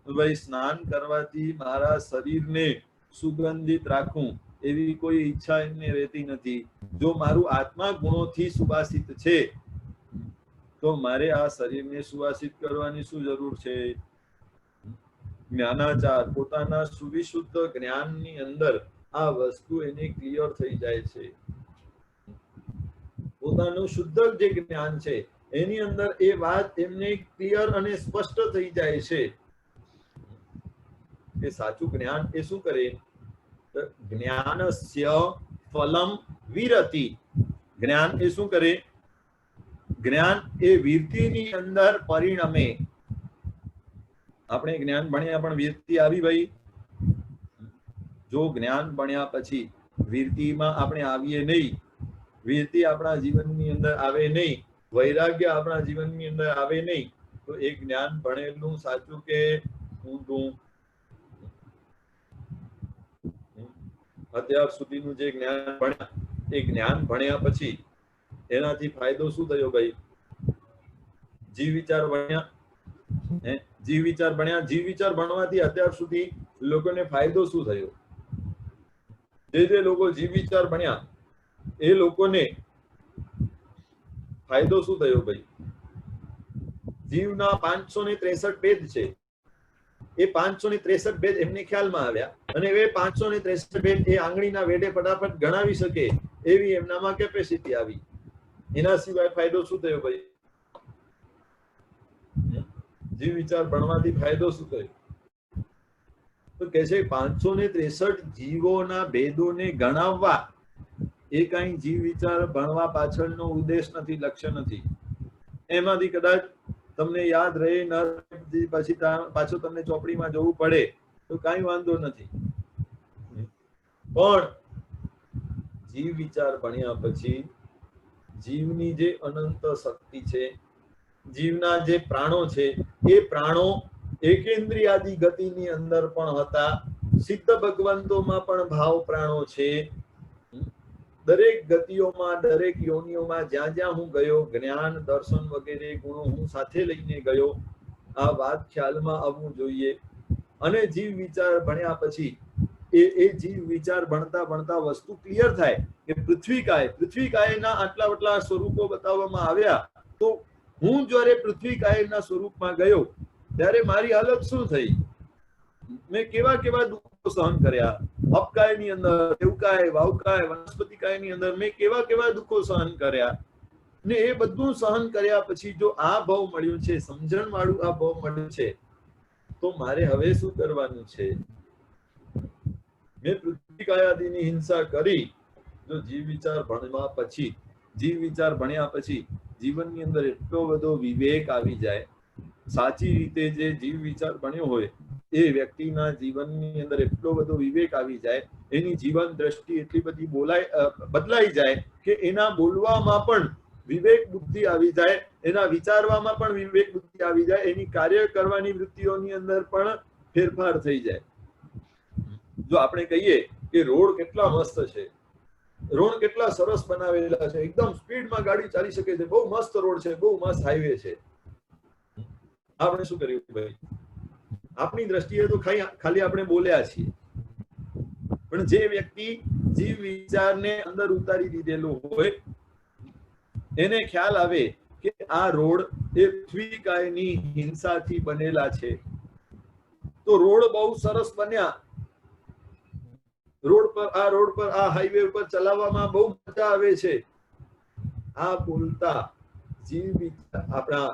ભાઈ સ્નાન કરવાથી મારા શરીરને સુગંધિત રાખું એવી કોઈ ઈચ્છા એમને રહેતી નથી। જો મારું આત્મા ગુણોથી સુવાસિત છે તો મારે આ શરીરને સુવાસિત કરવાની શું જરૂર છે? જ્ઞાનાચાર, પોતાના સુવિશુદ્ધ જ્ઞાનની અંદર આ વસ્તુ એને ક્લિયર થઈ જાય છે। પોતાનું શુદ્ધ જે જ્ઞાન છે એની અંદર એ વાત એમને ક્લિયર અને સ્પષ્ટ થઈ જાય છે। એ સાચું જ્ઞાન એ શું કરે? જ્ઞાનસ્ય ફલમ વિરતિ। જ્ઞાન એ શું કરે? જ્ઞાન એ વીરતીની અંદર પરિણમે। આપણે જ્ઞાન ભણ્યા પણ વીરતી આવી ભાઈ? જો જ્ઞાન ભણ્યા પછી વીરતીમાં આપણે આવીએ નહીં, વીરતી આપણા જીવનની અંદર આવે નહીં, વૈરાગ્ય આપણા જીવનની અંદર આવે નહીં, તો એ જ્ઞાન ભણેલું સાચું કે ઊંધું? અત્યાર સુધીનું જે જ્ઞાન ભણ્યા, એ જ્ઞાન ભણ્યા પછી એનાથી ફાયદો શું થયો ભાઈ? જીવ વિચાર ભણ્યા, જીવ વિચાર ભણ્યા, જીવ વિચાર ભણવાથી અત્યાર સુધી લોકોને ફાયદો શું થયો? જે લોકો જીવ વિચાર ભણ્યા એ લોકોને ફાયદો શું થયો ભાઈ? જીવના 563 ભેદ છે, એ 563 ભેદ એમને ખ્યાલમાં આવ્યા અને એ 563 ભેદ એ આંગળીના વેઢે ફટાફટ ગણાવી શકે એવી એમનામાં કેપેસિટી આવી। એના સિવાય ફાયદો શું થયો ભાઈ? જીવ વિચાર ભણવાથી ફાયદો શું થયો? તો કે છે 563 જીવોના ભેદોને ગણાવવા, એ કઈ જીવ વિચાર ભણવા પાછળનો ઉદ્દેશ નથી, લક્ષ્ય નથી। એમાંથી કદાચ તમને યાદ રહે ન પછી પાછું તમને ચોપડીમાં જવું પડે તો કઈ વાંધો નથી, પણ જીવ વિચાર ભણ્યા પછી જીવની જે અનંત શક્તિ છે, જીવના જે પ્રાણો છે, એ પ્રાણો એકેન્દ્રિયાદિ ગતિની અંદર પણ હતા, સિદ્ધ ભગવંતોમાં પણ ભાવ પ્રાણો છે। દરેક ગતિઓમાં, દરેક યોનિઓમાં જ્યાં જ્યાં હું ગયો, જ્ઞાન, દર્શન વગેરે ગુણો હું સાથે લઈને ગયો, આ વાત ખ્યાલમાં આવવું જોઈએ। અને જીવ વિચાર ભણ્યા પછી એ જીવ વિચાર ભણતા ભણતા વસ્તુ ક્લિયર થાય કે પૃથ્વીકાયના આટલા સ્વરૂપો બતાવવામાં આવ્યા, તો હું જ્યારે પૃથ્વીકાયના સ્વરૂપમાં ગયો ત્યારે મારી હાલત શું થઈ, મેં કેવા દુઃખો સહન કર્યા, અપકાયની અંદર, દેવકાય, વાવકાય, વનસ્પતિકાયની અંદર મેં કેવા દુઃખો સહન કર્યા, ને એ બધું સહન કર્યા પછી જો આ ભાવ મળ્યું છે, સમજણ વાળું આ ભાવ મળ્યું છે, તો મારે હવે શું કરવાનું છે? મેં પૃથ્વીકાયાદિની હિંસા કરી, જો જીવ વિચાર ભણ્યા પછી જીવનની અંદર એટલો બધો વિવેક આવી જાય, સાચી રીતે જે જીવ વિચાર ભણ્યો હોય એ વ્યક્તિના જીવનની અંદર એટલો બધો વિવેક આવી જાય, એની જીવન દ્રષ્ટિ એટલી બધી બદલાઈ જાય કે એના બોલવામાં પણ વિવેક બુદ્ધિ આવી જાય, એના વિચારવામાં પણ વિવેક બુદ્ધિ આવી જાય, એની કાર્ય કરવાની વૃત્તિઓની અંદર પણ ફેરફાર થઈ જાય. જો આપણે કહીએ કે રોડ કેટલા મસ્ત છે, રોડ કેટલા સરસ બનાવેલા છે, એકદમ સ્પીડમાં ગાડી ચાલી શકે છે, બહુ મસ્ત રોડ છે, બહુ મસ્ત હાઈવે છે, આપણે શું કર્યું ભાઈ? આપણી દ્રષ્ટિએ તો ખાલી આપણે બોલ્યા છીએ, પણ જે વ્યક્તિ જીવ વિચારને અંદર ઉતારી દીધેલું હોય એને ખ્યાલ આવે કે આ રોડ એ પૃથ્વીકાયની હિંસાથી બનેલા છે, તો રોડ બહુ સરસ બન્યા, રોડ પર આ હાઈવે ઉપર ચલાવવામાં બહુ મજા આવે છે. આ બોલતા જીવ આપણા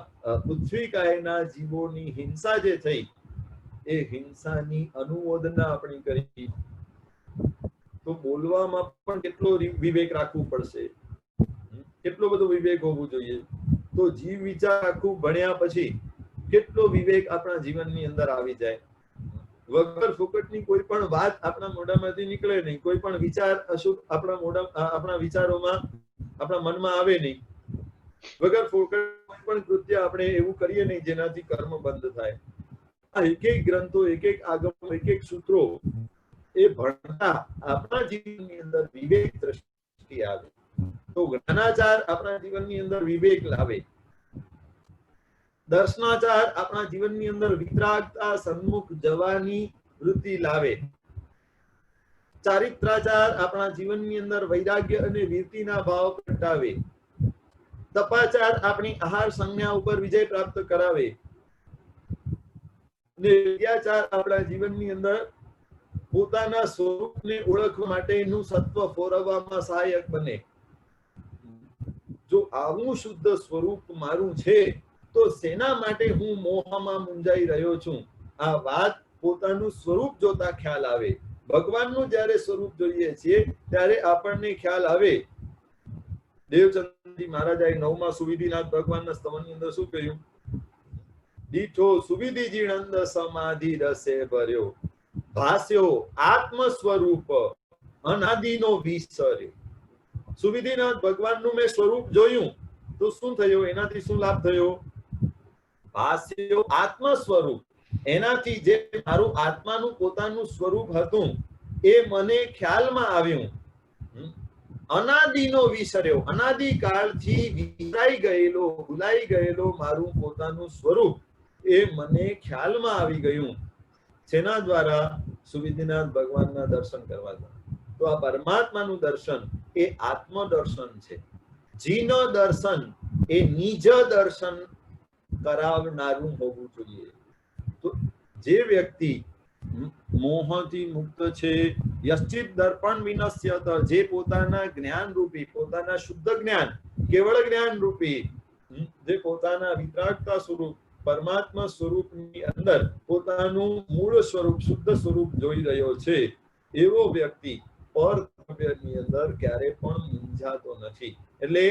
પૃથ્વીકાયના જીવોની હિંસા જે થઈ, એ હિંસાની અનુમોદના આપણી કરી, તો બોલવામાં પણ કેટલો વિવેક રાખવું પડશે, કેટલો બધો વિવેક હોવું જોઈએ. તો જીવ વિચાર આખું ભણ્યા પછી કેટલો વિવેક આપણા જીવનની અંદર આવી જાય. વગર ફોકટની કોઈ પણ વાત આપણા મોઢામાંથી નીકળે નહીં, કોઈ પણ વિચાર અશુભ આપણા વિચારોમાં, આપણા મનમાં આવે નહીં. વગર ફોકટ કોઈ પણ કૃત્ય આપણે એવું કરીએ નહીં જેનાથી કર્મ બંધ થાય. આ એક ગ્રંથો, એક આગમો, એક સૂત્રો એ ભણતા આપણા જીવનની અંદર વિવેક દ્રષ્ટિ આવે. તો જ્ઞાનાચાર આપણા જીવનની અંદર વિવેક લાવે, દર્શનાચાર આપણા જીવનની અંદર વિતરાગતા, સન્મુખ જવાની વૃત્તિ લાવે, ચારિત્રાચાર આપણા જીવનની અંદર વૈરાગ્ય અને વીરતીના ભાવ પ્રગટાવે, તપાચાર આપણી આહાર સંજ્ઞા ઉપર વિજય પ્રાપ્ત કરાવે, ને વિદ્યાચાર આપણા જીવનની અંદર પોતાના સ્વરૂપને ઓળખવા માટેનું સત્વ ફોરવવામાં સહાયક બને. જો આવું શુદ્ધ સ્વરૂપ મારું છે, તો શેના માટે હું મોહમાં મુંજાઈ રહ્યો છું? આ વાત પોતાનું સ્વરૂપ જોતા ખ્યાલ આવે. ભગવાનનું જ્યારે સ્વરૂપ જોઈએ છીએ ત્યારે આપણને ખ્યાલ આવે. દેવચંદ્રજી મહારાજાએ 9મા સુવિધિનાથ ભગવાનના સ્તવનની અંદર શું કહ્યું? દીઠો સુવિધિ જીણંદ સમાધિ રસે ભર્યો, ભાસ્યો આત્મ સ્વરૂપ અનાદિનો વિસર્યો. સુવિધિનાથ ભગવાનનું મેં સ્વરૂપ જોયું તો શું થયું? એનાથી શું લાભ થયો? ભાસ્યો આત્મ સ્વરૂપ. એનાથી જે મારું આત્માનું પોતાનું સ્વરૂપ હતું એ મને ખ્યાલમાં આવ્યું. અનાદિનો વિસર્યો, અનાદિકાળથી વિસરાઈ ગયેલો, ભૂલાઈ ગયેલો મારું પોતાનું સ્વરૂપ એ મને ખ્યાલમાં આવી ગયું. જેના દ્વારા? સુવિધિનાથ ભગવાનના દર્શન કરવા દ્વારા. તો આ પરમાત્માનું દર્શન એ આત્મ દર્શન છે. જીન દર્શન એ નિજ દર્શન કરાવનારું હોવું જોઈએ. તો જે વ્યક્તિ મોહથી મુક્ત છે, યશ્ચિત દર્પણ વિનશ્યત, જે પોતાના જ્ઞાન રૂપી, પોતાના શુદ્ધ જ્ઞાન, કેવળ જ્ઞાન રૂપી, જે પોતાના વિતરાગતા સ્વરૂપ, પરમાત્મા સ્વરૂપની અંદર પોતાનું મૂળ સ્વરૂપ, શુદ્ધ સ્વરૂપ જોઈ રહ્યો છે, એવો વ્યક્તિ પર દ્રવ્યની અંદર ક્યારે પણ મૂંઝાતો નથી. એટલે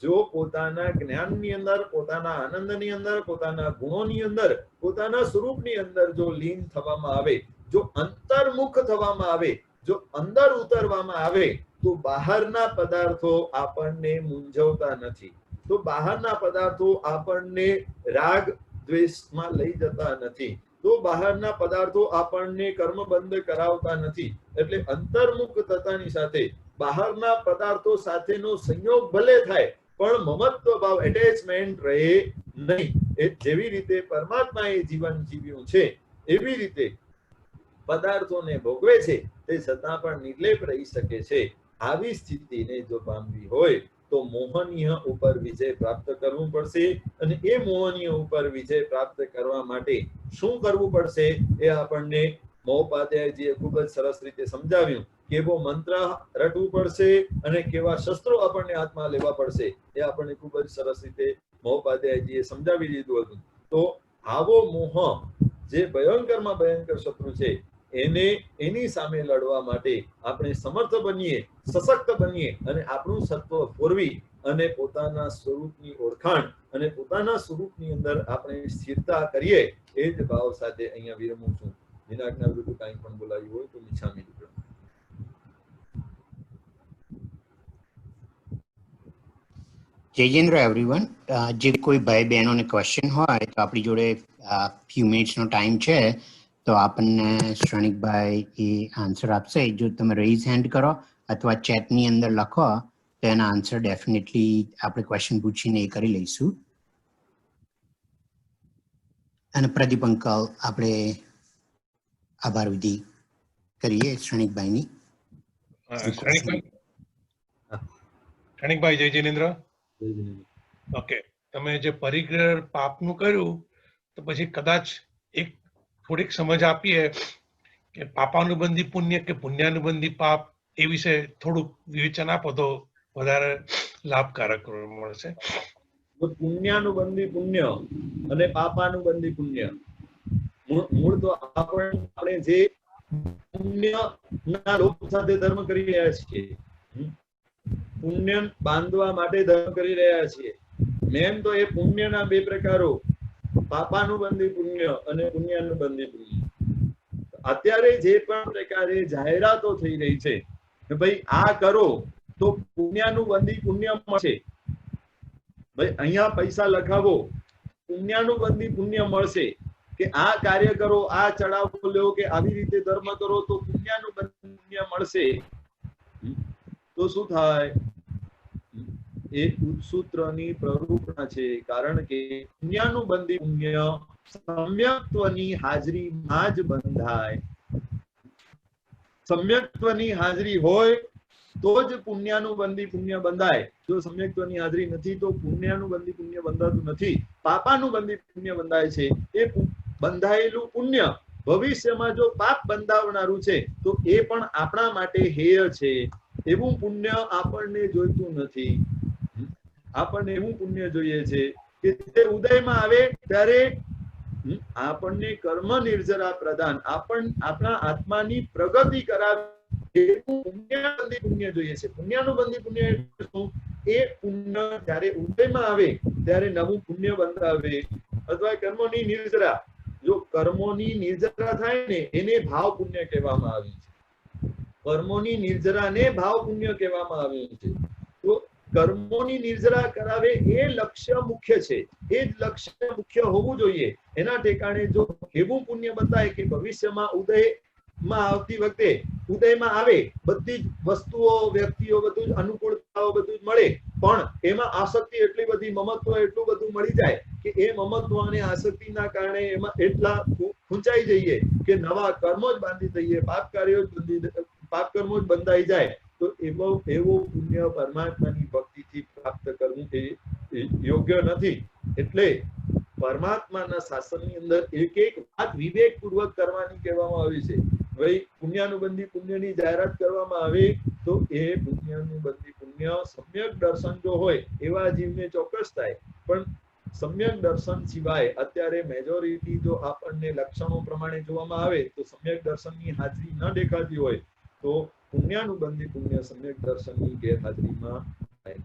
જો પોતાના જ્ઞાનની અંદર, પોતાના આનંદની અંદર, પોતાના ગુણોની અંદર, પોતાના સ્વરૂપની અંદર જો લીન થવામાં આવે, જો અંતર્મુખ થવામાં આવે, જો અંદર ઉતરવામાં આવે, તો બહારના પદાર્થો આપણને મૂંઝવતા નથી. તો બહારના પદાર્થો આપણને રાગ દ્વેષમાં લઈ જતા નથી. તો બહારના પદાર્થો આપણને કર્મબંધ કરાવતા નથી. એટલે અંતર્મુખ થતાની સાથે બહારના પદાર્થો સાથેનો સંયોગ ભલે થાય, પણ મમત્વ ભાવ, એટેચમેન્ટ રહે નહીં. એ જેવી રીતે પરમાત્માએ જીવન જીવ્યું છે એવી રીતે પદાર્થોને ભોગવે છે તે છતાં પણ નિર્લેપ રહી શકે છે. આવી સ્થિતિને જો પામવી હોય તો મોહનીય ઉપર વિજય પ્રાપ્ત કરવું પડશે, અને એ મોહનીય ઉપર વિજય પ્રાપ્ત કરવા માટે શું કરવું પડશે એ આપણને મહોપાધ્યાયજીએ ખૂબ જ સરસ રીતે સમજાવ્યું. કેવો મંત્ર રટવું પડશે અને કેવા શસ્ત્રો આપણને હાથમાં લેવા પડશે એ આપણને ખૂબ જ સરસ રીતે મહોપાધ્યાયજીએ સમજાવી દીધું હતું. તો આવો મોહ જે ભયંકરમાં ભયંકર શત્રુ છે એને એની સામે લડવા માટે આપણે સમર્થ બનીએ, સશક્ત બનીએ અને આપણું સત્વ ફોરવી અને પોતાના સ્વરૂપની ઓળખાણ અને પોતાના સ્વરૂપની અંદર આપણે સ્થિરતા કરીએ એ જ ભાવ સાથે અહીંયા વિરમું છું. વિનાજ્ઞા વિરુદ્ધ કાંઈ પણ બોલાવ્યું હોય તો મિચ્છામિ દુક્કડમ. જયેન્દ્ર એવરીવન, જે કોઈ ભાઈ બહેનોને ક્વેશ્ચન હોય તો આપણી જોડે ફ્યુ મિનિટ્સનો ટાઈમ છે, તો આપણને શ્રણિકભાઈ એ આન્સર આપશે. જો તમે રેઇઝ હેન્ડ કરો અથવા ચેટની અંદર લખો તો એના આન્સર ડેફિનેટલી આપણે ક્વેશ્ચન પૂછીને એ કરી લઈશું. અને પ્રદીપ અંકલ આપણે આભાર વિધિ કરીએ શ્રણિકભાઈની. શ્રણિકભાઈ, જય જિનેન્દ્ર. ઓકે, તમે જે પરિગ્રહ પાપનું કર્યું તો પછી કદાચ એક થોડીક સમજ આપીએ કે પાપાનુબંધી પુણ્ય કે પુણ્યાનુબંધી પાપ એ વિશે થોડુંક વિવેચન આપો તો વધારે લાભકારક મળશે. પુણ્યાનુબંધી પુણ્ય અને પાપાનુબંધી પુણ્ય, મૂળ તો આપણે જે પુણ્યના લોક સાથે ધર્મ કરી રહ્યા છીએ, પુણ્ય બાંધવા માટે ધર્મ કરી રહ્યા છીએ. મેન તો એ પુણ્યના બે પ્રકારો, પાપાનુબંધી પુણ્ય અને પુણ્યાનુબંધી પુણ્ય. અત્યારે જે પણ પ્રકારે જાહેરાતો થઈ રહી છે કે ભાઈ આ કરો તો પુણ્યાનુબંધી પુણ્ય મળશે, ભાઈ અહીંયા પૈસા લખાવો પુણ્યાનુબંધી પુણ્ય મળશે, કે આ કાર્ય કરો, આ ચડાવો લો, કે આવી રીતે ધર્મ કરો તો પુણ્યાનુબંધી પુણ્ય મળશે. તો શું થાય? એ સૂત્રની પ્રરૂપણા છે. કારણ કે પુણ્યાનુબંધી પુણ્ય સમ્યક્ત્વની હાજરીમાં જ બંધાય. સમ્યક્ત્વની હાજરી હોય તો જ પુણ્યાનુબંધી પુણ્ય બંધાય. જો સમ્યક્ત્વની હાજરી નથી તો પુણ્યાનુબંધી પુણ્ય બંધાતું નથી. પાપાનુબંધી પુણ્ય બંધાય છે. એ બંધાયેલું પુણ્ય ભવિષ્યમાં જો પાપ બંધાવનારું છે તો એ પણ આપણા માટે હેય છે. એવું પુણ્ય આપણને જોઈતું નથી. આપણને એવું પુણ્ય જોઈએ છે કે તે ઉદયમાં આવે ત્યારે આપણને કર્મ નિર્જરા પ્રદાન, આપણા આત્માની પ્રગતિ કરાવે એવું પુણ્યાનુબંધી પુણ્ય જોઈએ છે. પુણ્યાનુબંધી પુણ્ય શું? એ પુણ્ય જ્યારે ઉદયમાં આવે ત્યારે નવું પુણ્ય બંધાવે. અથવા કર્મોની નિર્જરા, જો કર્મોની નિર્જરા થાય ને એને ભાવ પુણ્ય કહેવામાં આવે છે. કર્મોની નિર્જરાને ભાવ પુણ્ય કહેવામાં આવ્યું છે. તો કર્મોની નિર્જરા કરાવે એ લક્ષ્ય મુખ્ય છે. એ જ લક્ષ્ય મુખ્ય હોવું જોઈએ. એના ઠેકાણે જો એવું પુણ્ય બતાય કે ભવિષ્યમાં ઉદયમાં આવતી વખતે ઉદયમાં આવે બધી જ વસ્તુઓ, વ્યક્તિઓ, બધું જ અનુકૂળતાઓ બધું જ મળે, પણ એમાં આસક્તિ એટલી બધી, મમત્વ એટલું બધું મળી જાય કે એ મમત્વ અને આસક્તિના કારણે એમાં એટલા ખૂંચાઈ જઈએ કે નવા કર્મો જ બાંધી દઈએ, પાપ કર્મો જ બંધાઈ જાય. તો એવો પુણ્ય પરમાત્માની ભક્તિથી પ્રાપ્ત કરવું એ યોગ્ય નથી. એટલે પરમાત્માના શાસનની અંદર એક એક વાત વિવેકપૂર્વક કરવાની કહેવામાં આવી છે. ભાઈ પુણ્યાનુબંધી પુણ્યની જાહેરાત કરવામાં આવે તો એ પુણ્યાનુબંધી પુણ્ય સમ્યક દર્શન જો હોય એવા જીવને ચોક્કસ થાય. પણ સમ્યક દર્શન સિવાય અત્યારે મેજોરિટી જો આપણને લક્ષણો પ્રમાણે જોવામાં આવે તો સમ્યક દર્શનની હાજરી ન દેખાતી હોય તો પુણ્યાનુબંધી પુણ્ય સમ્યક દર્શનની ગેરહાજરીમાં થાય.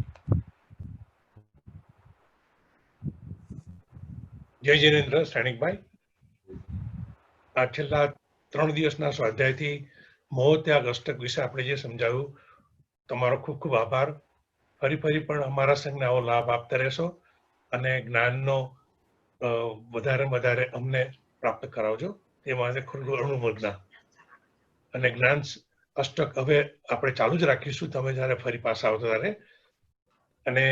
જય જિનેન્દ્ર. શ્રેણિકભાઈ, આ છેલ્લા 3 દિવસના સ્વાધ્યાયથી મોહ ત્યાગ અષ્ટક વિશે આપણે જે સમજાવ્યું, તમારો ખૂબ ખૂબ આભાર. ફરી પણ અમારા સંઘને આવો લાભ આપતા રહેશો અને જ્ઞાનનો વધારે અમને પ્રાપ્ત કરાવજો. તે માટે ખુલ્લું અનુમોદના. અને જ્ઞાન અષ્ટક હવે આપણે ચાલુ જ રાખીશું, તમે જયારે ફરી પાછા આવતો ત્યારે. અને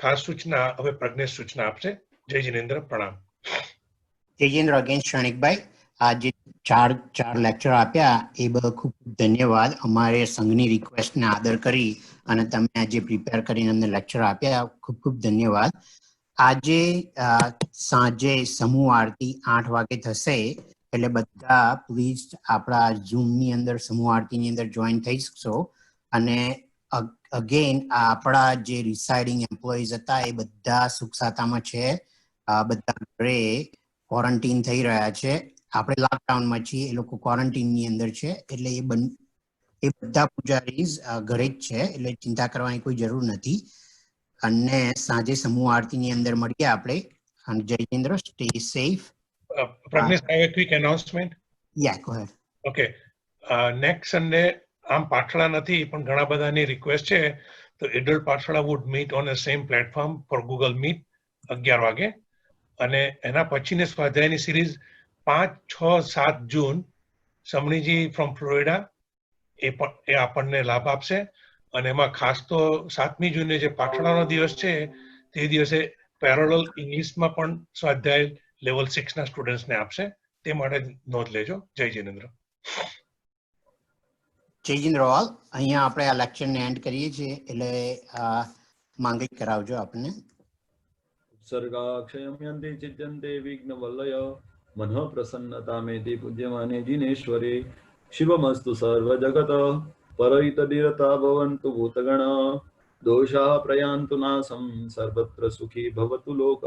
ખાસ સૂચના હવે પ્રજ્ઞેશ સૂચના આપશે. જય જિનેન્દ્ર, પ્રણામ. જયેન્દ્ર અગેન શ્રણિકભાઈ, આ જે ચાર લેક્ચર આપ્યા એ બદલ ખૂબ ખૂબ ધન્યવાદ. અમારે સંઘની રિક્વેસ્ટને આદર કરી અને તમે આજે પ્રિપેર કરીને અમને લેક્ચર આપ્યા, ખૂબ ખૂબ ધન્યવાદ. આજે સાંજે સમૂહ આરતી 8 વાગે થશે, એટલે બધા પ્લીઝ આપણા ઝૂમની અંદર સમૂહ આરતીની અંદર જોઈન થઈ શકશો. અને અગેન આપણા જે રિસાઇડિંગ એમ્પ્લોઈઝ હતા એ બધા સુખ સાતામાં છે, બધા ઘરે ક્વોરન્ટીન થઈ રહ્યા છે. આપણે લોકડાઉનમાં છીએ, એ લોકો ક્વોરન્ટીનની અંદર છે, એટલે એ બધા પૂજારીઝ ઘરે જ છે, એટલે ચિંતા કરવાની કોઈ જરૂર નથી. અને સાંજે સમૂહ આરતીની અંદર મળીએ આપણે. અને Jayendra, stay safe. Pragnesh, I have a quick announcement. Yeah, go ahead. Okay. Next Sunday, આમ પાઠશાળા નથી પણ ઘણા બધાની રિક્વેસ્ટ છે, તો એડલ્ટ પાઠશાળા would meet on a same platform for Google Meet 11 વાગે. અને એના પછીની સ્વાધ્યાયની series 5, 6, 7 June Samaniji from Florida એ આપણને લાભ આપશે. અને એમાં ખાસ તો 7મી જૂને જે પાઠશાળાનો દિવસ છે તે દિવસે પેરેલલ ઇંગ્લિશમાં પણ સ્વાધ્યાય લેવલ 6 ના સ્ટુડન્ટ્સને આપશે, તે માટે નોંધ લેજો. જય જિનેન્દ્ર. જયેન્દ્ર ઓલ, અહીંયા આપણે આ લેક્ચરને એન્ડ કરીએ છીએ, એટલે માંગણી કરાવજો આપણને. સર્ગાક્ષયમ યંતિ ચિત્યંતે વિઘ્નવલ્લય મનઃ પ્રસન્નતા મેતિ પૂજ્યમાને જીનેશ્વરે શિવમસ્તુ સર્વજગત પરૈતદિરતા ભવન્તુ ભૂતગણ દોષાઃ પ્રયાન્તુ નાસં સર્વત્ર સુખી ભવતુ લોકઃ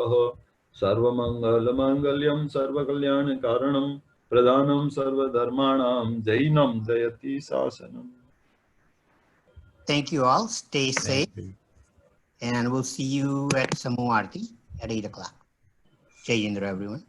સર્વમંગલમાંગલ્યં સર્વકલ્યાણકારણં પ્રધાનમ સર્વધર્માણાં Jainam Jayanti શાસનમ. Thank you all. Stay safe. And we'll see you at Samooh Aarti at 8 o'clock. Jai Indra, everyone.